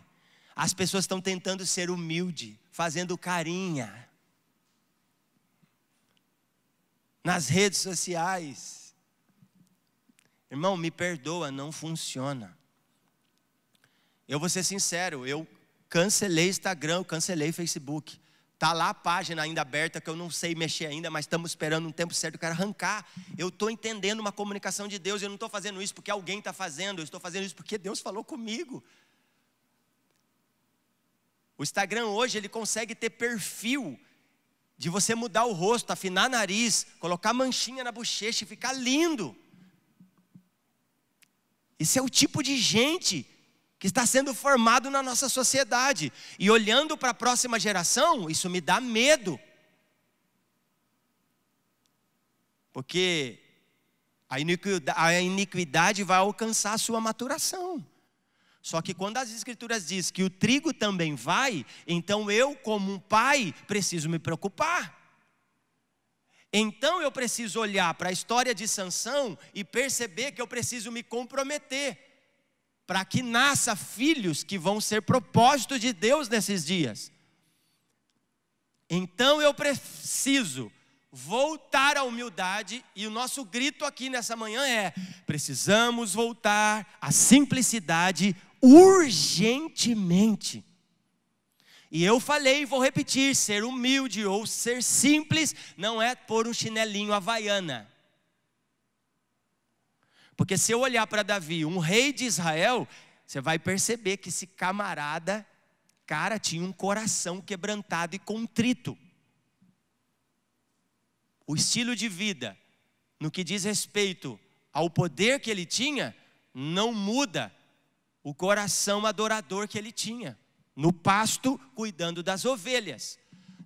As pessoas estão tentando ser humilde, fazendo carinha nas redes sociais. Irmão, me perdoa, não funciona. Eu vou ser sincero, eu cancelei Instagram, eu cancelei Facebook. Está lá a página ainda aberta, que eu não sei mexer ainda, mas estamos esperando um tempo certo, eu quero arrancar. Eu estou entendendo uma comunicação de Deus, eu não estou fazendo isso porque alguém está fazendo, eu estou fazendo isso porque Deus falou comigo. O Instagram hoje, ele consegue ter perfil de você mudar o rosto, afinar nariz, colocar manchinha na bochecha e ficar lindo. Esse é o tipo de gente que está sendo formado na nossa sociedade. E olhando para a próxima geração, isso me dá medo. Porque a iniquidade vai alcançar a sua maturação. Só que quando as Escrituras dizem que o trigo também vai, então eu, como um pai, preciso me preocupar. Então eu preciso olhar para a história de Sansão e perceber que eu preciso me comprometer, para que nasça filhos que vão ser propósito de Deus nesses dias. Então eu preciso voltar à humildade, e o nosso grito aqui nessa manhã é: precisamos voltar à simplicidade urgentemente. E eu falei e vou repetir: ser humilde ou ser simples não é pôr um chinelinho havaiana. Porque se eu olhar para Davi, um rei de Israel, você vai perceber que esse camarada, cara, tinha um coração quebrantado e contrito. O estilo de vida, no que diz respeito ao poder que ele tinha, não muda o coração adorador que ele tinha, no pasto, cuidando das ovelhas.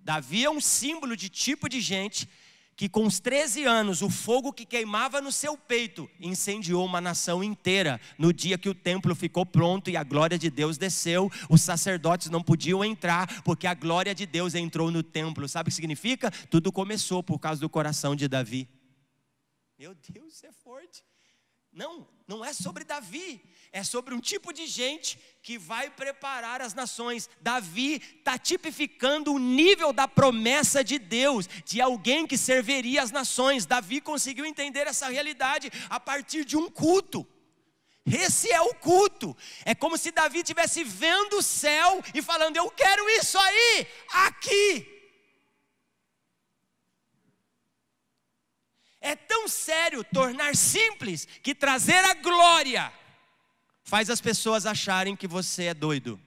Davi é um símbolo de tipo de gente que com os 13 anos, o fogo que queimava no seu peito incendiou uma nação inteira. No dia que o templo ficou pronto e a glória de Deus desceu, os sacerdotes não podiam entrar, porque a glória de Deus entrou no templo. Sabe o que significa? Tudo começou por causa do coração de Davi. Meu Deus, isso é forte. Não é sobre Davi, é sobre um tipo de gente que vai preparar as nações. Davi está tipificando o nível da promessa de Deus, de alguém que serviria as nações. Davi conseguiu entender essa realidade a partir de um culto. Esse é o culto. É como se Davi estivesse vendo o céu e falando: eu quero isso aí, aqui. É tão sério tornar simples que trazer a glória faz as pessoas acharem que você é doido.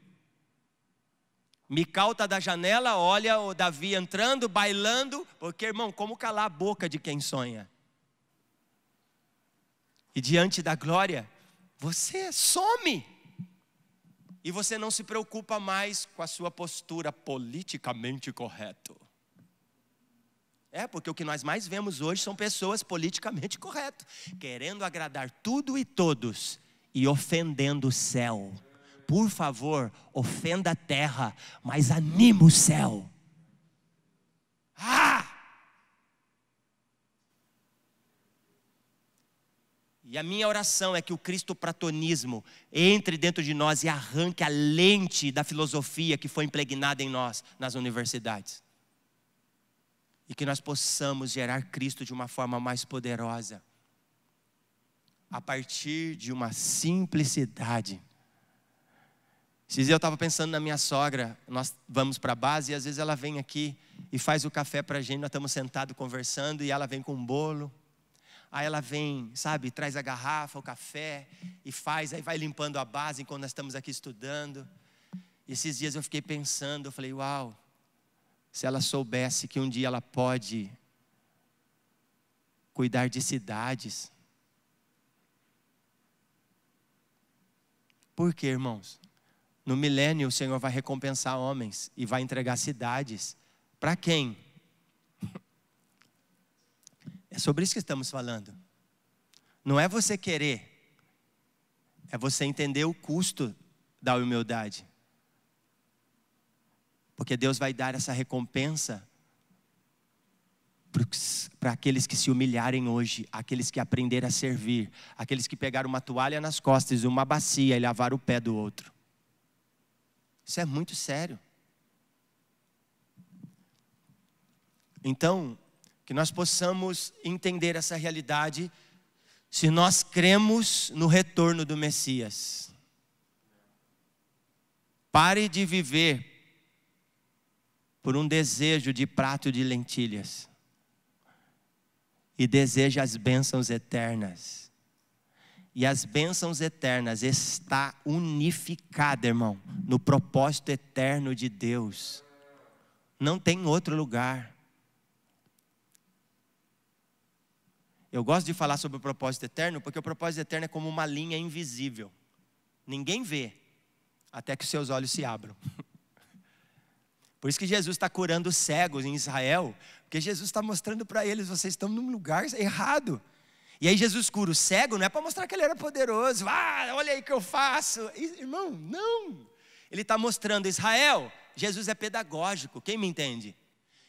Mical está da janela, olha o Davi entrando, bailando, porque, irmão, como calar a boca de quem sonha? E diante da glória, você some. E você não se preocupa mais com a sua postura politicamente correto. Porque o que nós mais vemos hoje são pessoas politicamente corretas, querendo agradar tudo e todos e ofendendo o céu. Por favor, ofenda a terra, mas anima o céu. E a minha oração é que o cristoplatonismo entre dentro de nós e arranque a lente da filosofia que foi impregnada em nós nas universidades. E que nós possamos gerar Cristo de uma forma mais poderosa, a partir de uma simplicidade. Esses dias eu estava pensando na minha sogra. Nós vamos para a base e às vezes ela vem aqui e faz o café para a gente. Nós estamos sentados conversando e ela vem com um bolo. Aí ela vem, sabe, traz a garrafa, o café e faz. Aí vai limpando a base enquanto nós estamos aqui estudando. E esses dias eu fiquei pensando, eu falei, uau, se ela soubesse que um dia ela pode cuidar de cidades. Por quê, irmãos? No milênio o Senhor vai recompensar homens e vai entregar cidades. Para quem? É sobre isso que estamos falando. Não é você querer, é você entender o custo da humildade. Porque Deus vai dar essa recompensa para aqueles que se humilharem hoje, aqueles que aprenderem a servir, aqueles que pegaram uma toalha nas costas e uma bacia e lavaram o pé do outro. Isso é muito sério. Então, que nós possamos entender essa realidade, se nós cremos no retorno do Messias. Pare de viver por um desejo de prato de lentilhas e deseje as bênçãos eternas. E as bênçãos eternas está unificada, irmão, no propósito eterno de Deus. Não tem outro lugar. Eu gosto de falar sobre o propósito eterno, porque o propósito eterno é como uma linha invisível. Ninguém vê, até que os seus olhos se abram. Por isso que Jesus está curando os cegos em Israel, porque Jesus está mostrando para eles, vocês estão num lugar errado. E aí Jesus cura o cego, não é para mostrar que ele era poderoso. Olha aí o que eu faço. Irmão, não. Ele está mostrando Israel, Jesus é pedagógico, quem me entende?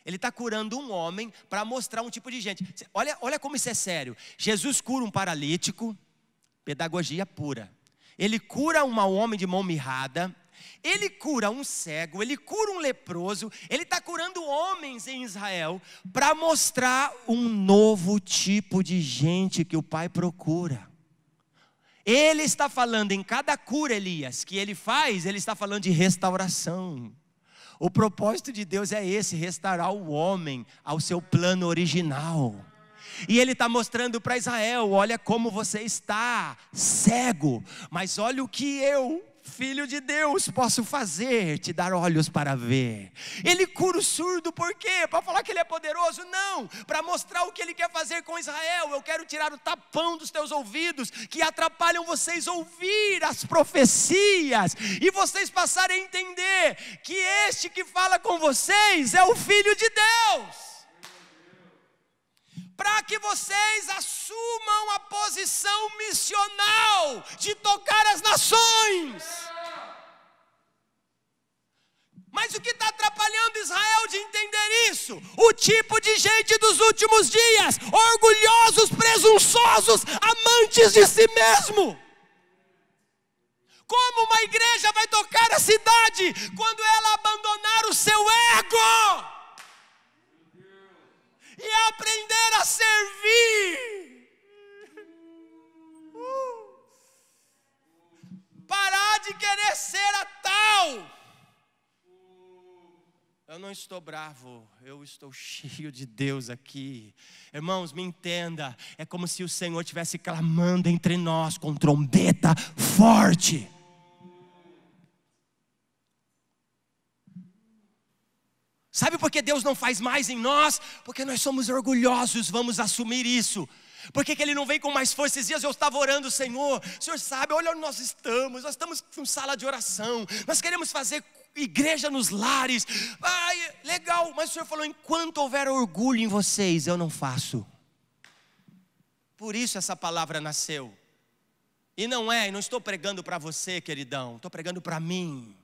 Ele está curando um homem para mostrar um tipo de gente. Olha como isso é sério. Jesus cura um paralítico, pedagogia pura. Ele cura um homem de mão mirrada. Ele cura um cego, ele cura um leproso. Ele está curando homens em Israel para mostrar um novo tipo de gente que o Pai procura. Ele está falando em cada cura, Elias, que ele faz, ele está falando de restauração. O propósito de Deus é esse, restaurar o homem ao seu plano original. E ele está mostrando para Israel, olha como você está, cego, mas olha o que eu, filho de Deus, posso fazer, te dar olhos para ver. Ele cura o surdo, por quê? Para falar que ele é poderoso? Não, para mostrar o que ele quer fazer com Israel. Eu quero tirar o tapão dos teus ouvidos, que atrapalham vocês ouvir as profecias, e vocês passarem a entender, que este que fala com vocês, é o Filho de Deus. Para que vocês assumam a posição missional de tocar as nações. Mas o que está atrapalhando Israel de entender isso? O tipo de gente dos últimos dias, orgulhosos, presunçosos, amantes de si mesmo. Como uma igreja vai tocar a cidade quando ela abandonar o seu ego e aprender a servir? Parar de querer ser a tal. Eu não estou bravo, eu estou cheio de Deus aqui. Irmãos, me entenda, é como se o Senhor estivesse clamando entre nós com trombeta forte. Sabe por que Deus não faz mais em nós? Porque nós somos orgulhosos, vamos assumir isso. Por que Ele não vem com mais força? Esses dias eu estava orando, Senhor, o Senhor sabe, olha onde nós estamos com sala de oração, nós queremos fazer igreja nos lares. Legal, mas o Senhor falou, enquanto houver orgulho em vocês, eu não faço. Por isso essa palavra nasceu. E não estou pregando para você, queridão, estou pregando para mim.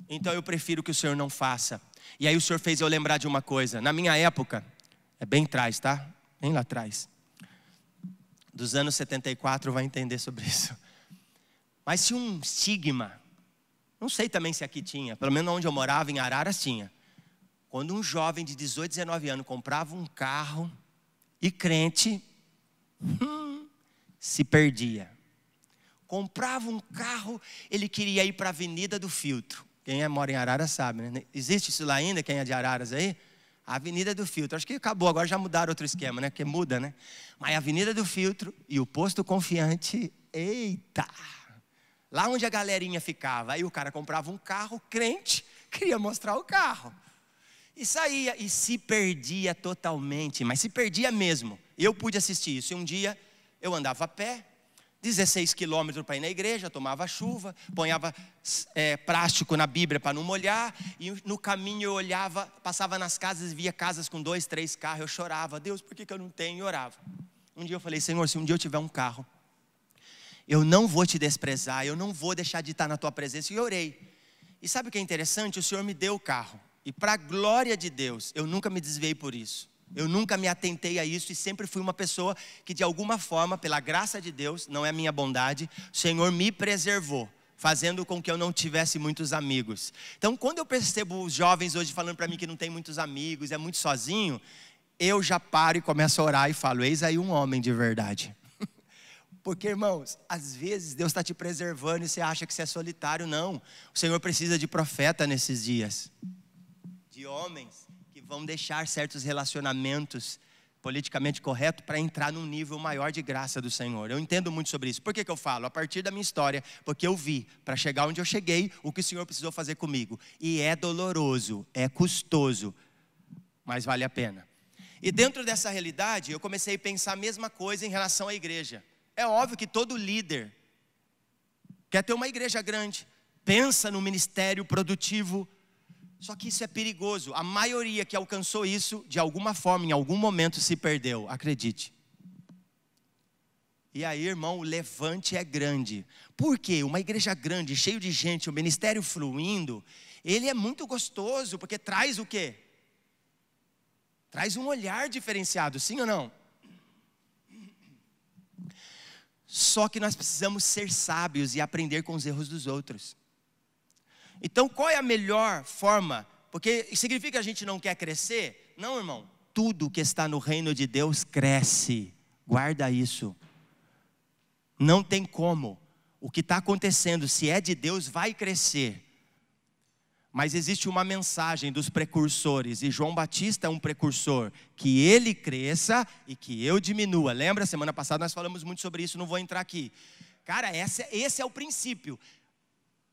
Então eu prefiro que o Senhor não faça. E aí o Senhor fez eu lembrar de uma coisa. Na minha época, é bem atrás, tá? Bem lá atrás. Dos anos 74 vai entender sobre isso. Mas tinha um estigma. Não sei também se aqui tinha. Pelo menos onde eu morava, em Araras, tinha. Quando um jovem de 18, 19 anos comprava um carro e crente, se perdia. Comprava um carro, ele queria ir para a Avenida do Filtro. Quem mora em Araras sabe, né? Existe isso lá ainda, quem é de Araras aí? A Avenida do Filtro. Acho que acabou, agora já mudaram outro esquema, né? Porque muda, né? Mas a Avenida do Filtro e o Posto Confiante, eita! Lá onde a galerinha ficava. Aí o cara comprava um carro, crente, queria mostrar o carro. E saía, e se perdia totalmente, mas se perdia mesmo. Eu pude assistir isso. E um dia eu andava a pé, 16 quilômetros para ir na igreja, tomava chuva, ponhava plástico na Bíblia para não molhar, e no caminho eu olhava, passava nas casas, via casas com 2, 3 carros, eu chorava, Deus, por que eu não tenho? E orava. Um dia eu falei, Senhor, se um dia eu tiver um carro, eu não vou te desprezar, eu não vou deixar de estar na tua presença, e orei. E sabe o que é interessante? O Senhor me deu o carro, e para a glória de Deus, eu nunca me desviei por isso. Eu nunca me atentei a isso e sempre fui uma pessoa que de alguma forma, pela graça de Deus, não é minha bondade, o Senhor me preservou, fazendo com que eu não tivesse muitos amigos. Então quando eu percebo os jovens hoje falando para mim que não tem muitos amigos, é muito sozinho, eu já paro e começo a orar e falo, eis aí um homem de verdade. Porque irmãos, às vezes Deus está te preservando e você acha que você é solitário, não. O Senhor precisa de profeta nesses dias, de homens que vão deixar certos relacionamentos politicamente corretos para entrar num nível maior de graça do Senhor. Eu entendo muito sobre isso. Por que eu falo? A partir da minha história, porque eu vi, para chegar onde eu cheguei, o que o Senhor precisou fazer comigo. E é doloroso, é custoso, mas vale a pena. E dentro dessa realidade, eu comecei a pensar a mesma coisa em relação à igreja. É óbvio que todo líder quer ter uma igreja grande, pensa no ministério produtivo. Só que isso é perigoso. A maioria que alcançou isso, de alguma forma, em algum momento se perdeu, acredite. E aí, irmão, o levante é grande. Por quê? Uma igreja grande, cheio de gente, o ministério fluindo, ele é muito gostoso, porque traz o quê? Traz um olhar diferenciado, sim ou não? Só que nós precisamos ser sábios e aprender com os erros dos outros. Então qual é a melhor forma? Porque significa que a gente não quer crescer? Não, irmão, tudo que está no reino de Deus cresce, guarda isso. Não tem como, o que está acontecendo, se é de Deus, vai crescer. Mas existe uma mensagem dos precursores, e João Batista é um precursor, que ele cresça e que eu diminua. Lembra, semana passada nós falamos muito sobre isso, não vou entrar aqui. Cara, esse é o princípio.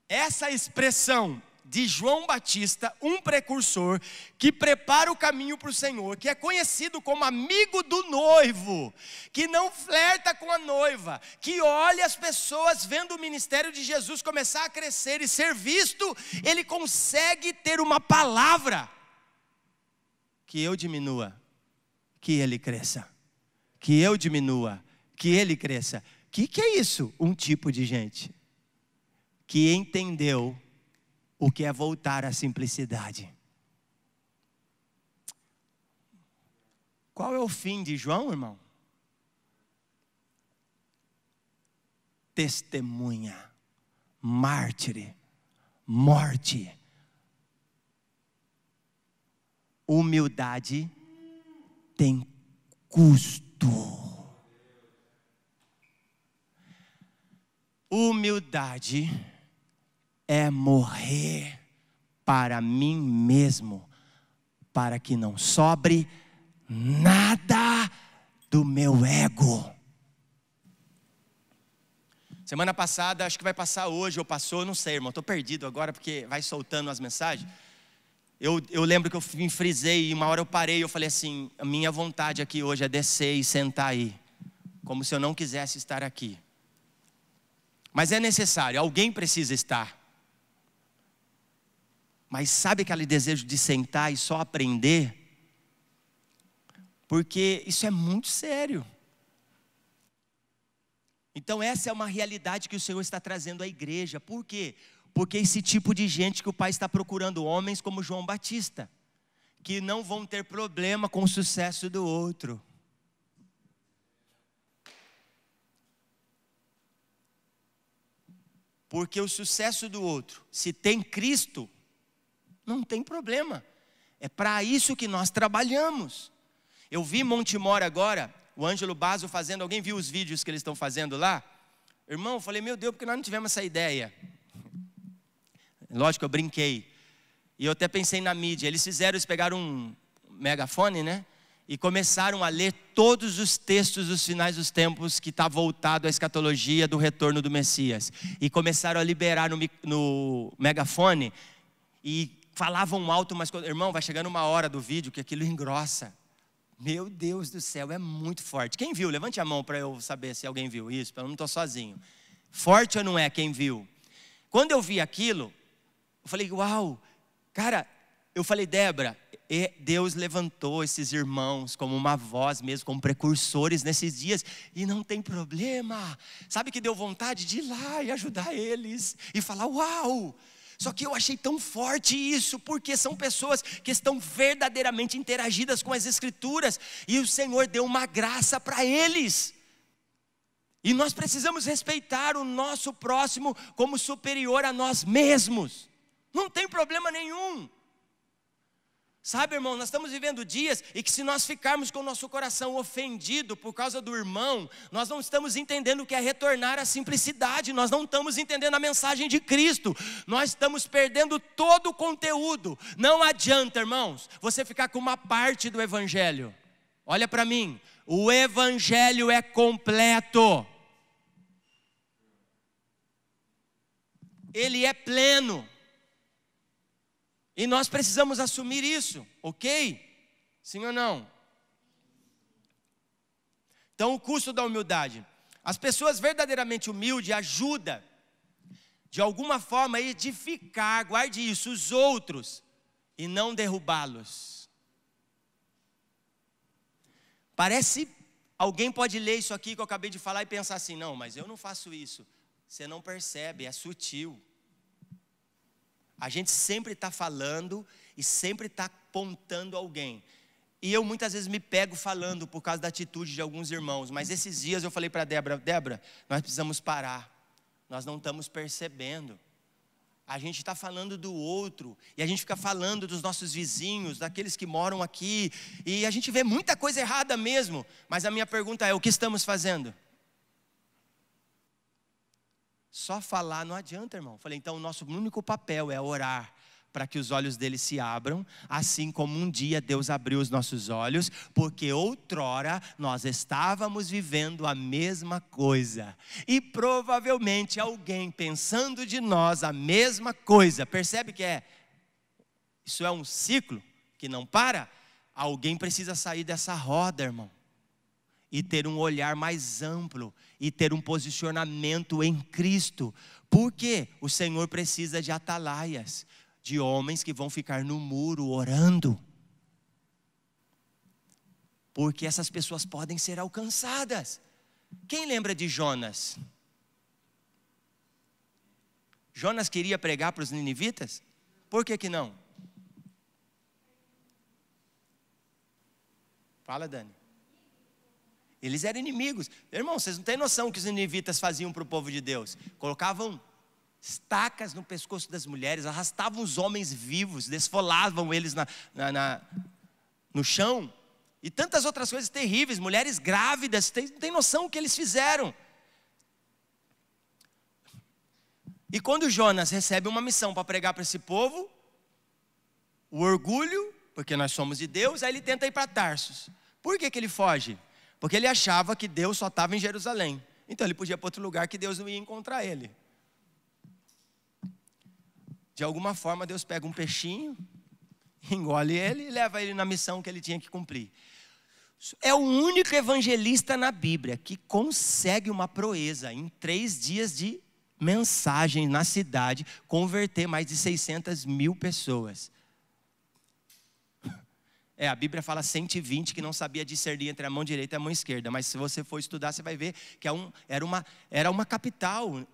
Essa expressão de João Batista, um precursor, que prepara o caminho para o Senhor, que é conhecido como amigo do noivo, que não flerta com a noiva, que olha as pessoas vendo o ministério de Jesus começar a crescer e ser visto, ele consegue ter uma palavra, que eu diminua, que ele cresça, que eu diminua, que ele cresça. Que é isso? Um tipo de gente que entendeu o que é voltar à simplicidade. Qual é o fim de João, irmão? Testemunha, mártir, morte. Humildade tem custo. Humildade é morrer para mim mesmo, para que não sobre nada do meu ego. Semana passada, acho que vai passar hoje, ou passou, não sei, irmão, estou perdido agora, porque vai soltando as mensagens. Eu lembro que eu me frisei, e uma hora eu parei, eu falei assim, a minha vontade aqui hoje é descer e sentar aí, como se eu não quisesse estar aqui. Mas é necessário, alguém precisa estar. Mas sabe aquele desejo de sentar e só aprender? Porque isso é muito sério. Então essa é uma realidade que o Senhor está trazendo à igreja. Por quê? Porque esse tipo de gente que o Pai está procurando, homens como João Batista, que não vão ter problema com o sucesso do outro. Porque o sucesso do outro, se tem Cristo, não tem problema. É para isso que nós trabalhamos. Eu vi Montemor agora, o Ângelo Basso fazendo, alguém viu os vídeos que eles estão fazendo lá? Irmão, eu falei, meu Deus, porque nós não tivemos essa ideia? Lógico, eu brinquei. E eu até pensei na mídia. Eles pegaram um megafone, né? E começaram a ler todos os textos dos finais dos tempos que está voltado à escatologia do retorno do Messias. E começaram a liberar no megafone e falavam alto, mas irmão, vai chegando uma hora do vídeo que aquilo engrossa. Meu Deus do céu, é muito forte. Quem viu? Levante a mão para eu saber se alguém viu isso, eu não estou sozinho. Forte ou não é quem viu? Quando eu vi aquilo, eu falei, uau, cara, eu falei, Débora, Deus levantou esses irmãos como uma voz mesmo, como precursores nesses dias, e não tem problema. Sabe que deu vontade de ir lá e ajudar eles, e falar, uau. Só que eu achei tão forte isso, porque são pessoas que estão verdadeiramente interagidas com as Escrituras, e o Senhor deu uma graça para eles. E nós precisamos respeitar o nosso próximo como superior a nós mesmos. Não tem problema nenhum. Sabe, irmão, nós estamos vivendo dias e que se nós ficarmos com o nosso coração ofendido por causa do irmão, nós não estamos entendendo o que é retornar à simplicidade, nós não estamos entendendo a mensagem de Cristo, nós estamos perdendo todo o conteúdo. Não adianta, irmãos, você ficar com uma parte do Evangelho. Olha para mim, o Evangelho é completo. Ele é pleno. E nós precisamos assumir isso, ok? Sim ou não? Então o custo da humildade. As pessoas verdadeiramente humildes ajudam, de alguma forma, a edificar, guarde isso, os outros, e não derrubá-los. Parece, alguém pode ler isso aqui que eu acabei de falar e pensar assim, não, mas eu não faço isso. Você não percebe, é sutil. A gente sempre está falando e sempre está apontando alguém. E eu muitas vezes me pego falando por causa da atitude de alguns irmãos. Mas esses dias eu falei para a Débora, nós precisamos parar. Nós não estamos percebendo. A gente está falando do outro. E a gente fica falando dos nossos vizinhos, daqueles que moram aqui. E a gente vê muita coisa errada mesmo. Mas a minha pergunta é, o que estamos fazendo? Só falar não adianta, irmão. Falei, então o nosso único papel é orar para que os olhos deles se abram, assim como um dia Deus abriu os nossos olhos, porque outrora nós estávamos vivendo a mesma coisa. E provavelmente alguém pensando de nós a mesma coisa, percebe que isso é um ciclo que não para? Alguém precisa sair dessa roda, irmão. E ter um olhar mais amplo, e ter um posicionamento em Cristo. Por quê? O Senhor precisa de atalaias, de homens que vão ficar no muro orando. Porque essas pessoas podem ser alcançadas. Quem lembra de Jonas? Jonas queria pregar para os ninivitas? Por que não? Fala, Dani. Eles eram inimigos. Irmão, vocês não têm noção o que os ninivitas faziam para o povo de Deus. Colocavam estacas no pescoço das mulheres, arrastavam os homens vivos, desfolavam eles no chão. E tantas outras coisas terríveis, mulheres grávidas, não tem noção o que eles fizeram. E quando Jonas recebe uma missão para pregar para esse povo, o orgulho, porque nós somos de Deus, aí ele tenta ir para Tarsus. Por que ele foge? Porque ele achava que Deus só estava em Jerusalém. Então ele podia ir para outro lugar que Deus não ia encontrar ele. De alguma forma Deus pega um peixinho, engole ele e leva ele na missão que ele tinha que cumprir. É o único evangelista na Bíblia que consegue uma proeza em 3 dias de mensagem na cidade, converter mais de 600 mil pessoas. A Bíblia fala 120 que não sabia discernir entre a mão direita e a mão esquerda. Mas se você for estudar, você vai ver que era uma capital.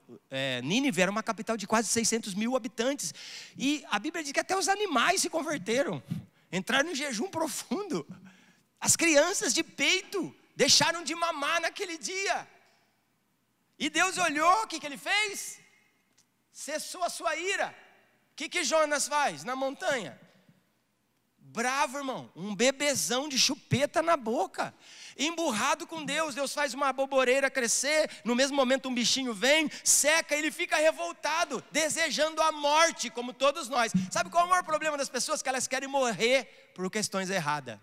Nínive era uma capital de quase 600 mil habitantes. E a Bíblia diz que até os animais se converteram. Entraram em jejum profundo. As crianças de peito deixaram de mamar naquele dia. E Deus olhou, o que ele fez? Cessou a sua ira. O que Jonas faz na montanha? Bravo, irmão, um bebezão de chupeta na boca, emburrado com Deus. Deus faz uma aboboreira crescer, no mesmo momento um bichinho vem, seca, ele fica revoltado, desejando a morte, como todos nós. Sabe qual é o maior problema das pessoas? Que elas querem morrer por questões erradas.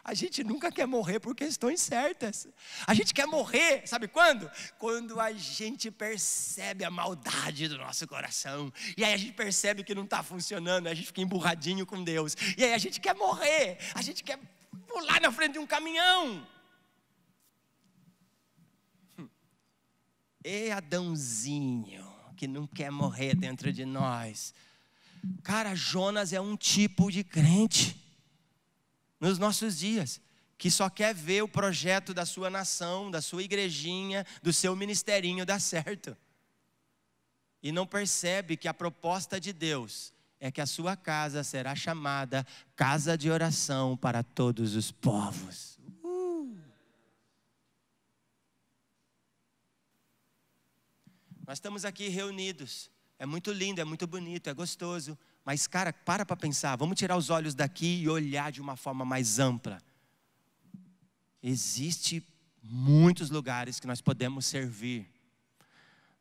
A gente nunca quer morrer por questões certas. A gente quer morrer, sabe quando? Quando a gente percebe a maldade do nosso coração. E aí a gente percebe que não está funcionando, a gente fica emburradinho com Deus. E aí a gente quer morrer, a gente quer pular na frente de um caminhão. E Adãozinho, que não quer morrer dentro de nós. Cara, Jonas é um tipo de crente nos nossos dias, que só quer ver o projeto da sua nação, da sua igrejinha, do seu ministerinho dar certo. E não percebe que a proposta de Deus é que a sua casa será chamada casa de oração para todos os povos. Nós estamos aqui reunidos. É muito lindo, é muito bonito, é gostoso. Mas, cara, para pensar. Vamos tirar os olhos daqui e olhar de uma forma mais ampla. Existem muitos lugares que nós podemos servir.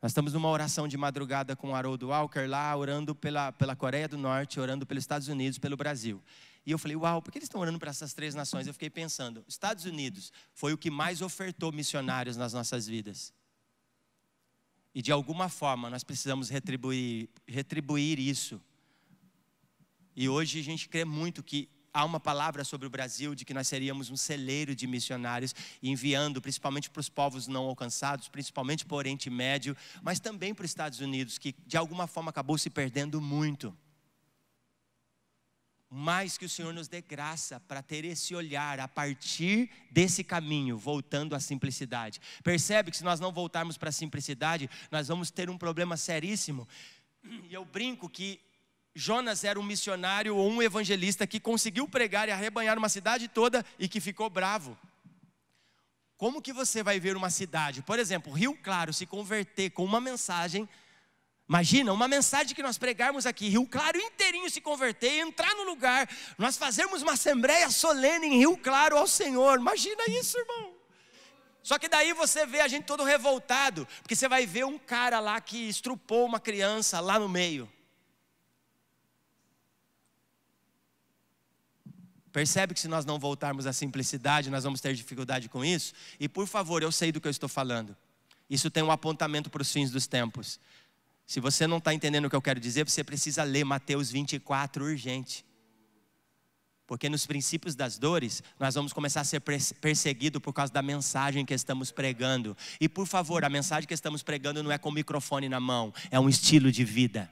Nós estamos numa oração de madrugada com o Harold Walker lá, orando pela Coreia do Norte, orando pelos Estados Unidos, pelo Brasil. E eu falei, uau, por que eles estão orando para essas 3 nações? Eu fiquei pensando, Estados Unidos foi o que mais ofertou missionários nas nossas vidas. E de alguma forma nós precisamos retribuir isso. E hoje a gente crê muito que há uma palavra sobre o Brasil, de que nós seríamos um celeiro de missionários, enviando principalmente para os povos não alcançados, principalmente para o Oriente Médio, mas também para os Estados Unidos, que de alguma forma acabou se perdendo muito. Mas que o Senhor nos dê graça para ter esse olhar a partir desse caminho, voltando à simplicidade. Percebe que se nós não voltarmos para a simplicidade, nós vamos ter um problema seríssimo. E eu brinco que Jonas era um missionário ou um evangelista que conseguiu pregar e arrebanhar uma cidade toda e que ficou bravo. Como que você vai ver uma cidade, por exemplo, Rio Claro, se converter com uma mensagem? Imagina, uma mensagem que nós pregarmos aqui, Rio Claro inteirinho se converter, entrar no lugar, nós fazermos uma assembleia solene em Rio Claro ao Senhor. Imagina isso, irmão. Só que daí você vê a gente todo revoltado, porque você vai ver um cara lá que estrupou uma criança lá no meio. Percebe que se nós não voltarmos à simplicidade, nós vamos ter dificuldade com isso? E por favor, eu sei do que eu estou falando. Isso tem um apontamento para os fins dos tempos. Se você não está entendendo o que eu quero dizer, você precisa ler Mateus 24 urgente. Porque nos princípios das dores, nós vamos começar a ser perseguidos por causa da mensagem que estamos pregando. E por favor, a mensagem que estamos pregando não é com o microfone na mão, é um estilo de vida.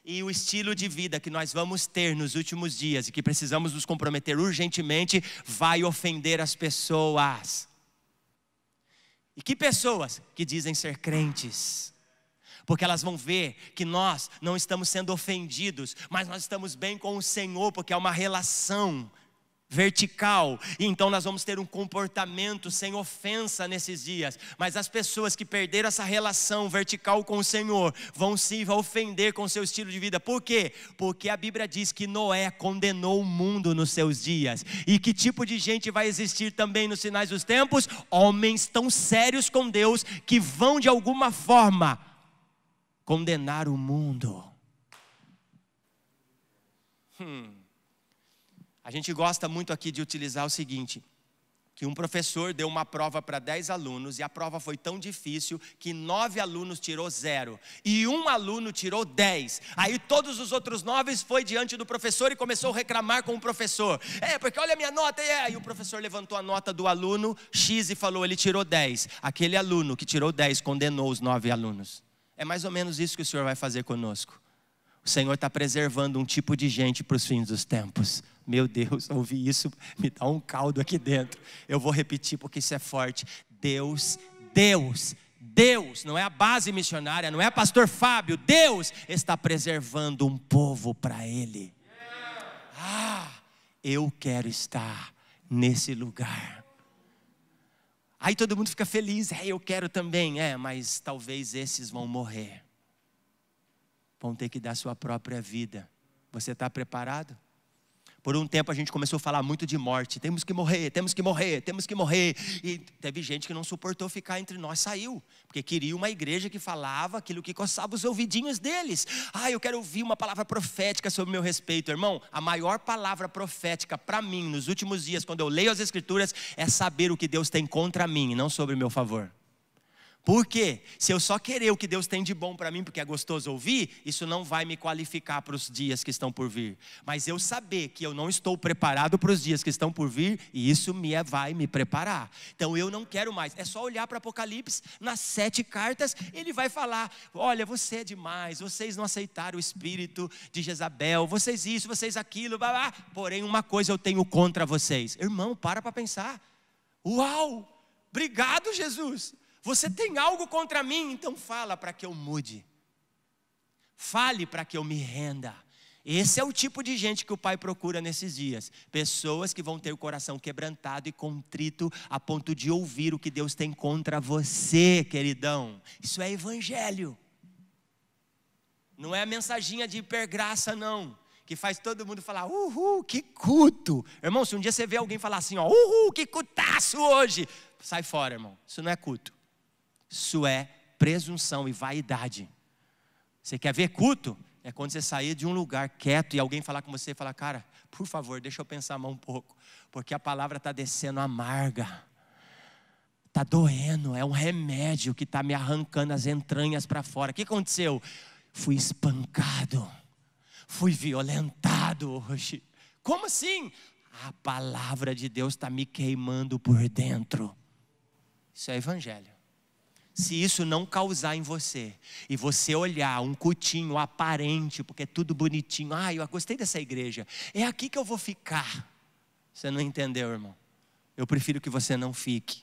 E o estilo de vida que nós vamos ter nos últimos dias e que precisamos nos comprometer urgentemente vai ofender as pessoas. E que pessoas? Que dizem ser crentes. Porque elas vão ver que nós não estamos sendo ofendidos, mas nós estamos bem com o Senhor, porque é uma relação vertical, e então nós vamos ter um comportamento sem ofensa nesses dias. Mas as pessoas que perderam essa relação vertical com o Senhor vão se ofender com o seu estilo de vida. Por quê? Porque a Bíblia diz que Noé condenou o mundo nos seus dias. E que tipo de gente vai existir também nos finais dos tempos? Homens tão sérios com Deus que vão de alguma forma condenar o mundo. A gente gosta muito aqui de utilizar o seguinte, que um professor deu uma prova para 10 alunos e a prova foi tão difícil que 9 alunos tirou 0 e um aluno tirou 10. Aí todos os outros 9 foi diante do professor e começou a reclamar com o professor. Porque olha a minha nota. Aí o professor levantou a nota do aluno X e falou, ele tirou 10. Aquele aluno que tirou 10 condenou os 9 alunos. É mais ou menos isso que o Senhor vai fazer conosco. O Senhor está preservando um tipo de gente para os fins dos tempos. Meu Deus, ouvir isso me dá um caldo aqui dentro. Eu vou repetir porque isso é forte. Deus, não é a base missionária, não é pastor Fábio. Deus está preservando um povo para Ele. Eu quero estar nesse lugar. Aí todo mundo fica feliz. Eu quero também. Mas talvez esses vão morrer. Vão ter que dar sua própria vida. Você está preparado? Por um tempo a gente começou a falar muito de morte. Temos que morrer, temos que morrer, temos que morrer. E teve gente que não suportou ficar entre nós, saiu. Porque queria uma igreja que falava aquilo que coçava os ouvidinhos deles. Eu quero ouvir uma palavra profética sobre o meu respeito. Irmão, a maior palavra profética para mim nos últimos dias, quando eu leio as Escrituras, é saber o que Deus tem contra mim e não sobre o meu favor. Por quê? Se eu só querer o que Deus tem de bom para mim, porque é gostoso ouvir, isso não vai me qualificar para os dias que estão por vir. Mas eu saber que eu não estou preparado para os dias que estão por vir, e isso vai me preparar. Então eu não quero mais. É só olhar para Apocalipse, nas 7 cartas, ele vai falar: olha, você é demais, vocês não aceitaram o espírito de Jezabel, vocês isso, vocês aquilo, blá, blá. Porém uma coisa eu tenho contra vocês. Irmão, para pensar. Uau, obrigado Jesus. Você tem algo contra mim, então fala para que eu mude. Fale para que eu me renda. Esse é o tipo de gente que o Pai procura nesses dias. Pessoas que vão ter o coração quebrantado e contrito a ponto de ouvir o que Deus tem contra você, queridão. Isso é evangelho. Não é a mensaginha de hipergraça, não. Que faz todo mundo falar: uhul, que culto. Irmão, se um dia você vê alguém falar assim, uhul, que cultaço hoje. Sai fora, irmão. Isso não é culto. Isso é presunção e vaidade. Você quer ver culto? É quando você sair de um lugar quieto e alguém falar com você e falar: cara, por favor, deixa eu pensar mais um pouco. Porque a palavra está descendo amarga. Está doendo, é um remédio que está me arrancando as entranhas para fora. O que aconteceu? Fui espancado. Fui violentado hoje. Como assim? A palavra de Deus está me queimando por dentro. Isso é evangelho. Se isso não causar em você, e você olhar um cultinho aparente, porque é tudo bonitinho, eu gostei dessa igreja, é aqui que eu vou ficar. Você não entendeu, irmão? Eu prefiro que você não fique.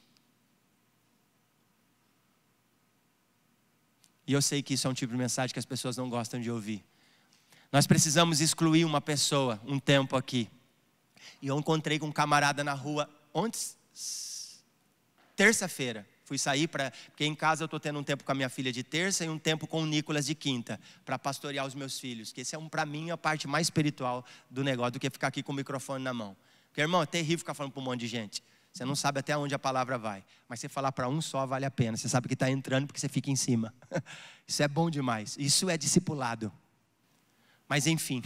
E eu sei que isso é um tipo de mensagem que as pessoas não gostam de ouvir. Nós precisamos excluir uma pessoa, um tempo aqui. E eu encontrei com um camarada na rua ontem, terça-feira. Fui sair porque em casa eu estou tendo um tempo com a minha filha de terça e um tempo com o Nicolas de quinta, para pastorear os meus filhos. Que esse é para mim a parte mais espiritual do negócio, do que ficar aqui com o microfone na mão. Porque, irmão, é terrível ficar falando para um monte de gente. Você não sabe até onde a palavra vai. Mas você falar para um só vale a pena. Você sabe que está entrando porque você fica em cima. Isso é bom demais. Isso é discipulado. Mas enfim,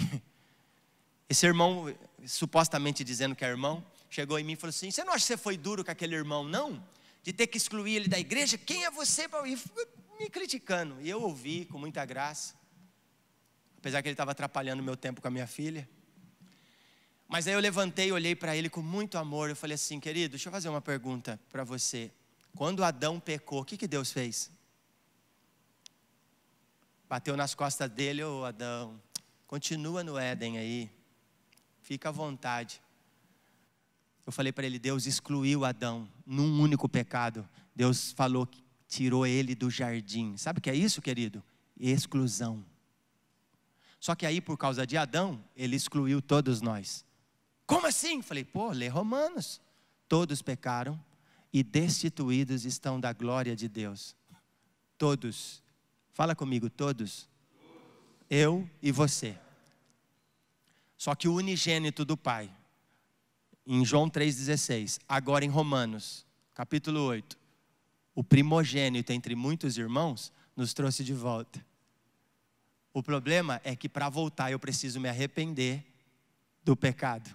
esse irmão, supostamente dizendo que é irmão, chegou em mim e falou assim: você não acha que você foi duro com aquele irmão, não? De ter que excluir ele da igreja? Quem é você para ir me criticando? E eu ouvi com muita graça, apesar que ele estava atrapalhando o meu tempo com a minha filha. Mas aí eu levantei e olhei para ele com muito amor. Eu falei assim: querido, deixa eu fazer uma pergunta para você. Quando Adão pecou, o que Deus fez? Bateu nas costas dele: ô Adão, continua no Éden aí, fica à vontade. Eu falei para ele: Deus excluiu Adão num único pecado. Deus falou que tirou ele do jardim. Sabe o que é isso, querido? Exclusão. Só que aí, por causa de Adão, ele excluiu todos nós. Como assim? Falei: lê Romanos. Todos pecaram e destituídos estão da glória de Deus. Todos. Fala comigo, todos. Eu e você. Só que o unigênito do Pai, em João 3,16, agora em Romanos, capítulo 8, o primogênito entre muitos irmãos, nos trouxe de volta. O problema é que para voltar eu preciso me arrepender do pecado.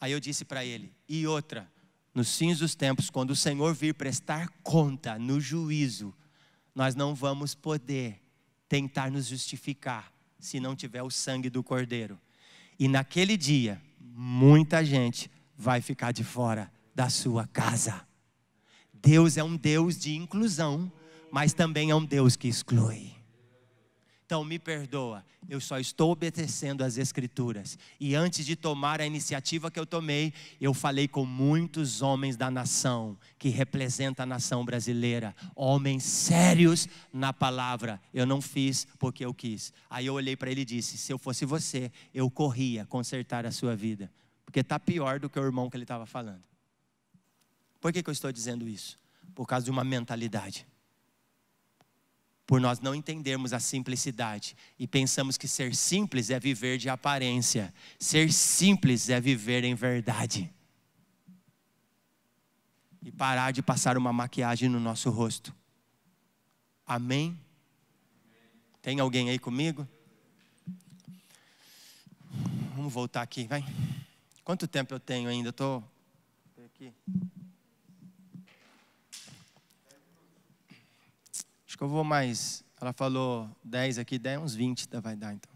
Aí eu disse para ele: e outra, nos fins dos tempos, quando o Senhor vir prestar conta no juízo, nós não vamos poder tentar nos justificar se não tiver o sangue do Cordeiro. E naquele dia, muita gente vai ficar de fora da sua casa. Deus é um Deus de inclusão, mas também é um Deus que exclui. Então me perdoa, eu só estou obedecendo às Escrituras. E antes de tomar a iniciativa que eu tomei, eu falei com muitos homens da nação, que representam a nação brasileira, homens sérios na palavra. Eu não fiz porque eu quis. Aí eu olhei para ele e disse, se eu fosse você, eu corria consertar a sua vida. Porque está pior do que o irmão que ele estava falando. Por que eu estou dizendo isso? Por causa de uma mentalidade. Por nós não entendermos a simplicidade e pensamos que ser simples é viver de aparência. Ser simples é viver em verdade. E parar de passar uma maquiagem no nosso rosto. Amém? Tem alguém aí comigo? Vamos voltar aqui, vai. Quanto tempo eu tenho ainda? Eu estou aqui. Acho que eu vou mais. Ela falou 10 aqui, 10, uns 20 vai dar então.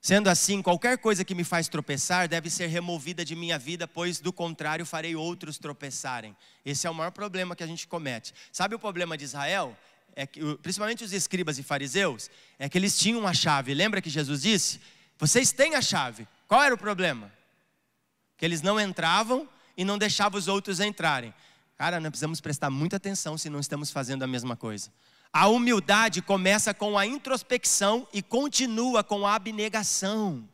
Sendo assim, qualquer coisa que me faz tropeçar deve ser removida de minha vida, pois do contrário farei outros tropeçarem. Esse é o maior problema que a gente comete. Sabe o problema de Israel? É que, principalmente os escribas e fariseus, é que eles tinham a chave. Lembra que Jesus disse? Vocês têm a chave. Qual era o problema? Que eles não entravam e não deixavam os outros entrarem. Cara, nós precisamos prestar muita atenção se não estamos fazendo a mesma coisa. A humildade começa com a introspecção e continua com a abnegação.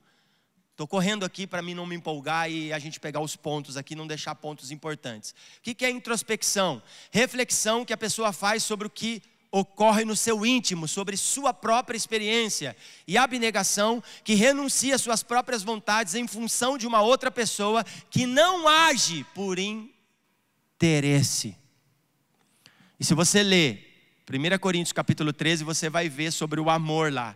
Estou correndo aqui para mim não me empolgar e a gente pegar os pontos aqui, não deixar pontos importantes. O que é introspecção? Reflexão que a pessoa faz sobre o que ocorre no seu íntimo, sobre sua própria experiência. E abnegação que renuncia às suas próprias vontades em função de uma outra pessoa que não age por interesse. E se você ler 1 Coríntios capítulo 13, você vai ver sobre o amor lá.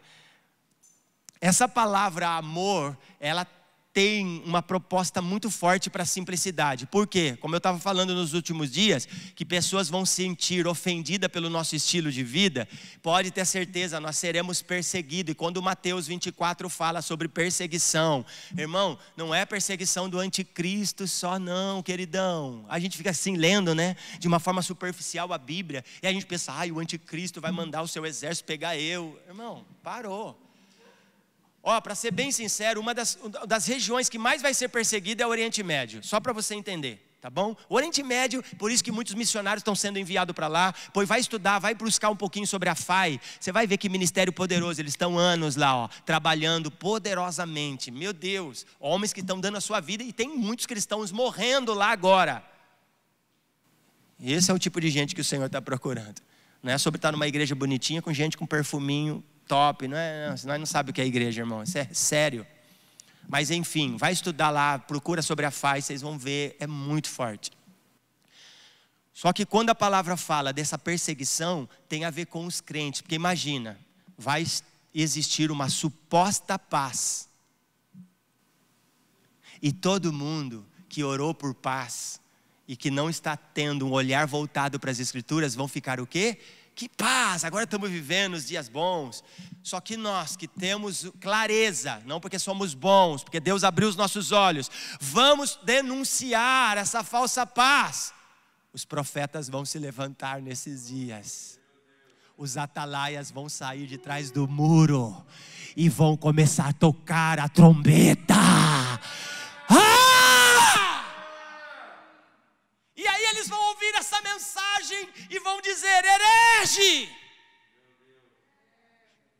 Essa palavra amor, ela tem uma proposta muito forte para a simplicidade. Por quê? Como eu estava falando nos últimos dias, que pessoas vão se sentir ofendidas pelo nosso estilo de vida, pode ter certeza, nós seremos perseguidos. E quando Mateus 24 fala sobre perseguição, irmão, não é perseguição do anticristo só não, queridão. A gente fica assim lendo, né, de uma forma superficial a Bíblia, e a gente pensa, o anticristo vai mandar o seu exército pegar eu. Irmão, parou. Para ser bem sincero, uma das regiões que mais vai ser perseguida é o Oriente Médio. Só para você entender, tá bom? O Oriente Médio, por isso que muitos missionários estão sendo enviados para lá. Pois vai estudar, vai buscar um pouquinho sobre a FAI. Você vai ver que ministério poderoso. Eles estão anos lá, trabalhando poderosamente. Meu Deus, homens que estão dando a sua vida. E tem muitos cristãos morrendo lá agora. Esse é o tipo de gente que o Senhor está procurando. Não é sobre estar numa igreja bonitinha com gente com perfuminho top, nós não sabemos o que é igreja, irmão, isso é sério. Mas enfim, vai estudar lá, procura sobre a FAI, vocês vão ver, é muito forte. Só que quando a palavra fala dessa perseguição, tem a ver com os crentes, porque imagina, vai existir uma suposta paz. E todo mundo que orou por paz e que não está tendo um olhar voltado para as Escrituras, vão ficar o quê? Que paz, agora estamos vivendo os dias bons. Só que nós que temos clareza, não porque somos bons, porque Deus abriu os nossos olhos, vamos denunciar essa falsa paz. Os profetas vão se levantar nesses dias. Os atalaias vão sair de trás do muro e vão começar a tocar a trombeta. E aí eles vão ouvir essa mensagem e vão dizer: herege!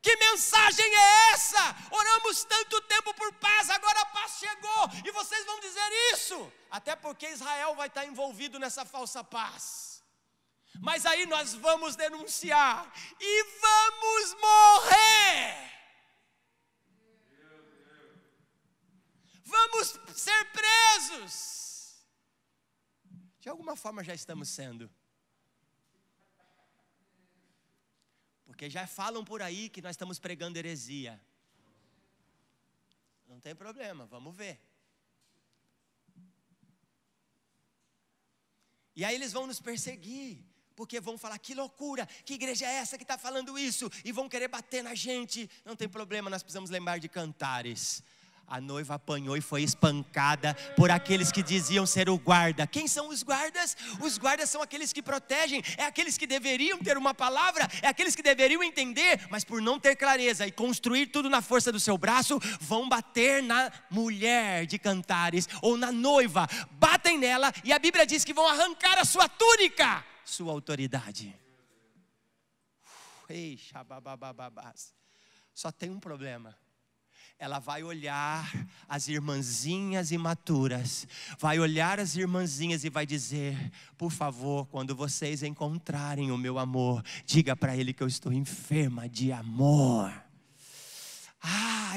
Que mensagem é essa? Oramos tanto tempo por paz, agora a paz chegou e vocês vão dizer isso? Até porque Israel vai estar envolvido nessa falsa paz. Mas aí nós vamos denunciar e vamos morrer. Vamos ser presos. De alguma forma já estamos sendo. Porque já falam por aí que nós estamos pregando heresia. Não tem problema, vamos ver. E aí eles vão nos perseguir. Porque vão falar, que loucura, que igreja é essa que está falando isso? E vão querer bater na gente. Não tem problema, nós precisamos lembrar de Cantares. A noiva apanhou e foi espancada por aqueles que diziam ser o guarda. Quem são os guardas? Os guardas são aqueles que protegem, é aqueles que deveriam ter uma palavra, é aqueles que deveriam entender, mas por não ter clareza e construir tudo na força do seu braço, vão bater na mulher de Cantares, ou na noiva, batem nela, e a Bíblia diz que vão arrancar a sua túnica, sua autoridade. Ei, xababababás. Só tem um problema. Ela vai olhar as irmãzinhas imaturas, vai olhar as irmãzinhas e vai dizer: por favor, quando vocês encontrarem o meu amor, diga para ele que eu estou enferma de amor.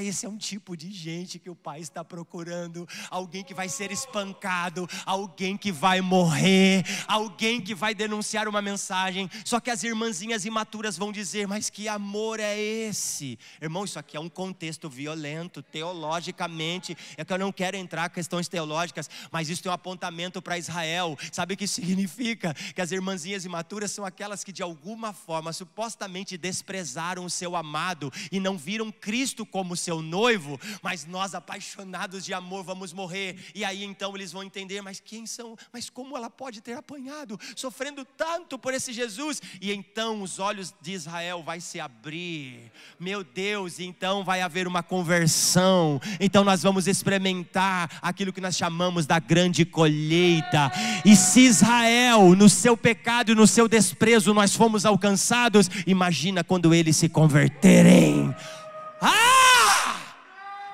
Esse é um tipo de gente que o Pai está procurando. Alguém que vai ser espancado, alguém que vai morrer, alguém que vai denunciar uma mensagem. Só que as irmãzinhas imaturas vão dizer: mas que amor é esse? Irmão, isso aqui é um contexto violento, teologicamente. É que eu não quero entrar em questões teológicas, mas isso tem um apontamento para Israel. Sabe o que significa? Que as irmãzinhas imaturas são aquelas que de alguma forma supostamente desprezaram o seu amado e não viram Cristo como seu noivo, mas nós apaixonados de amor vamos morrer. E aí então eles vão entender: mas quem são? Mas como ela pode ter apanhado, sofrendo tanto por esse Jesus? E então os olhos de Israel vai se abrir, meu Deus, e então vai haver uma conversão. Então nós vamos experimentar aquilo que nós chamamos da grande colheita. E se Israel, no seu pecado e no seu desprezo, nós fomos alcançados, imagina quando eles se converterem.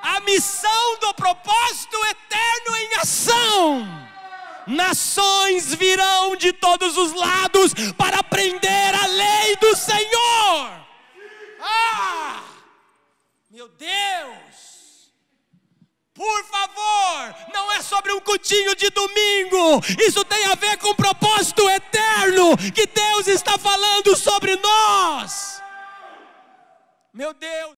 A missão do propósito eterno em ação. Nações virão de todos os lados para aprender a lei do Senhor. Meu Deus, por favor, não é sobre um cultinho de domingo. Isso tem a ver com o propósito eterno que Deus está falando sobre nós. Meu Deus.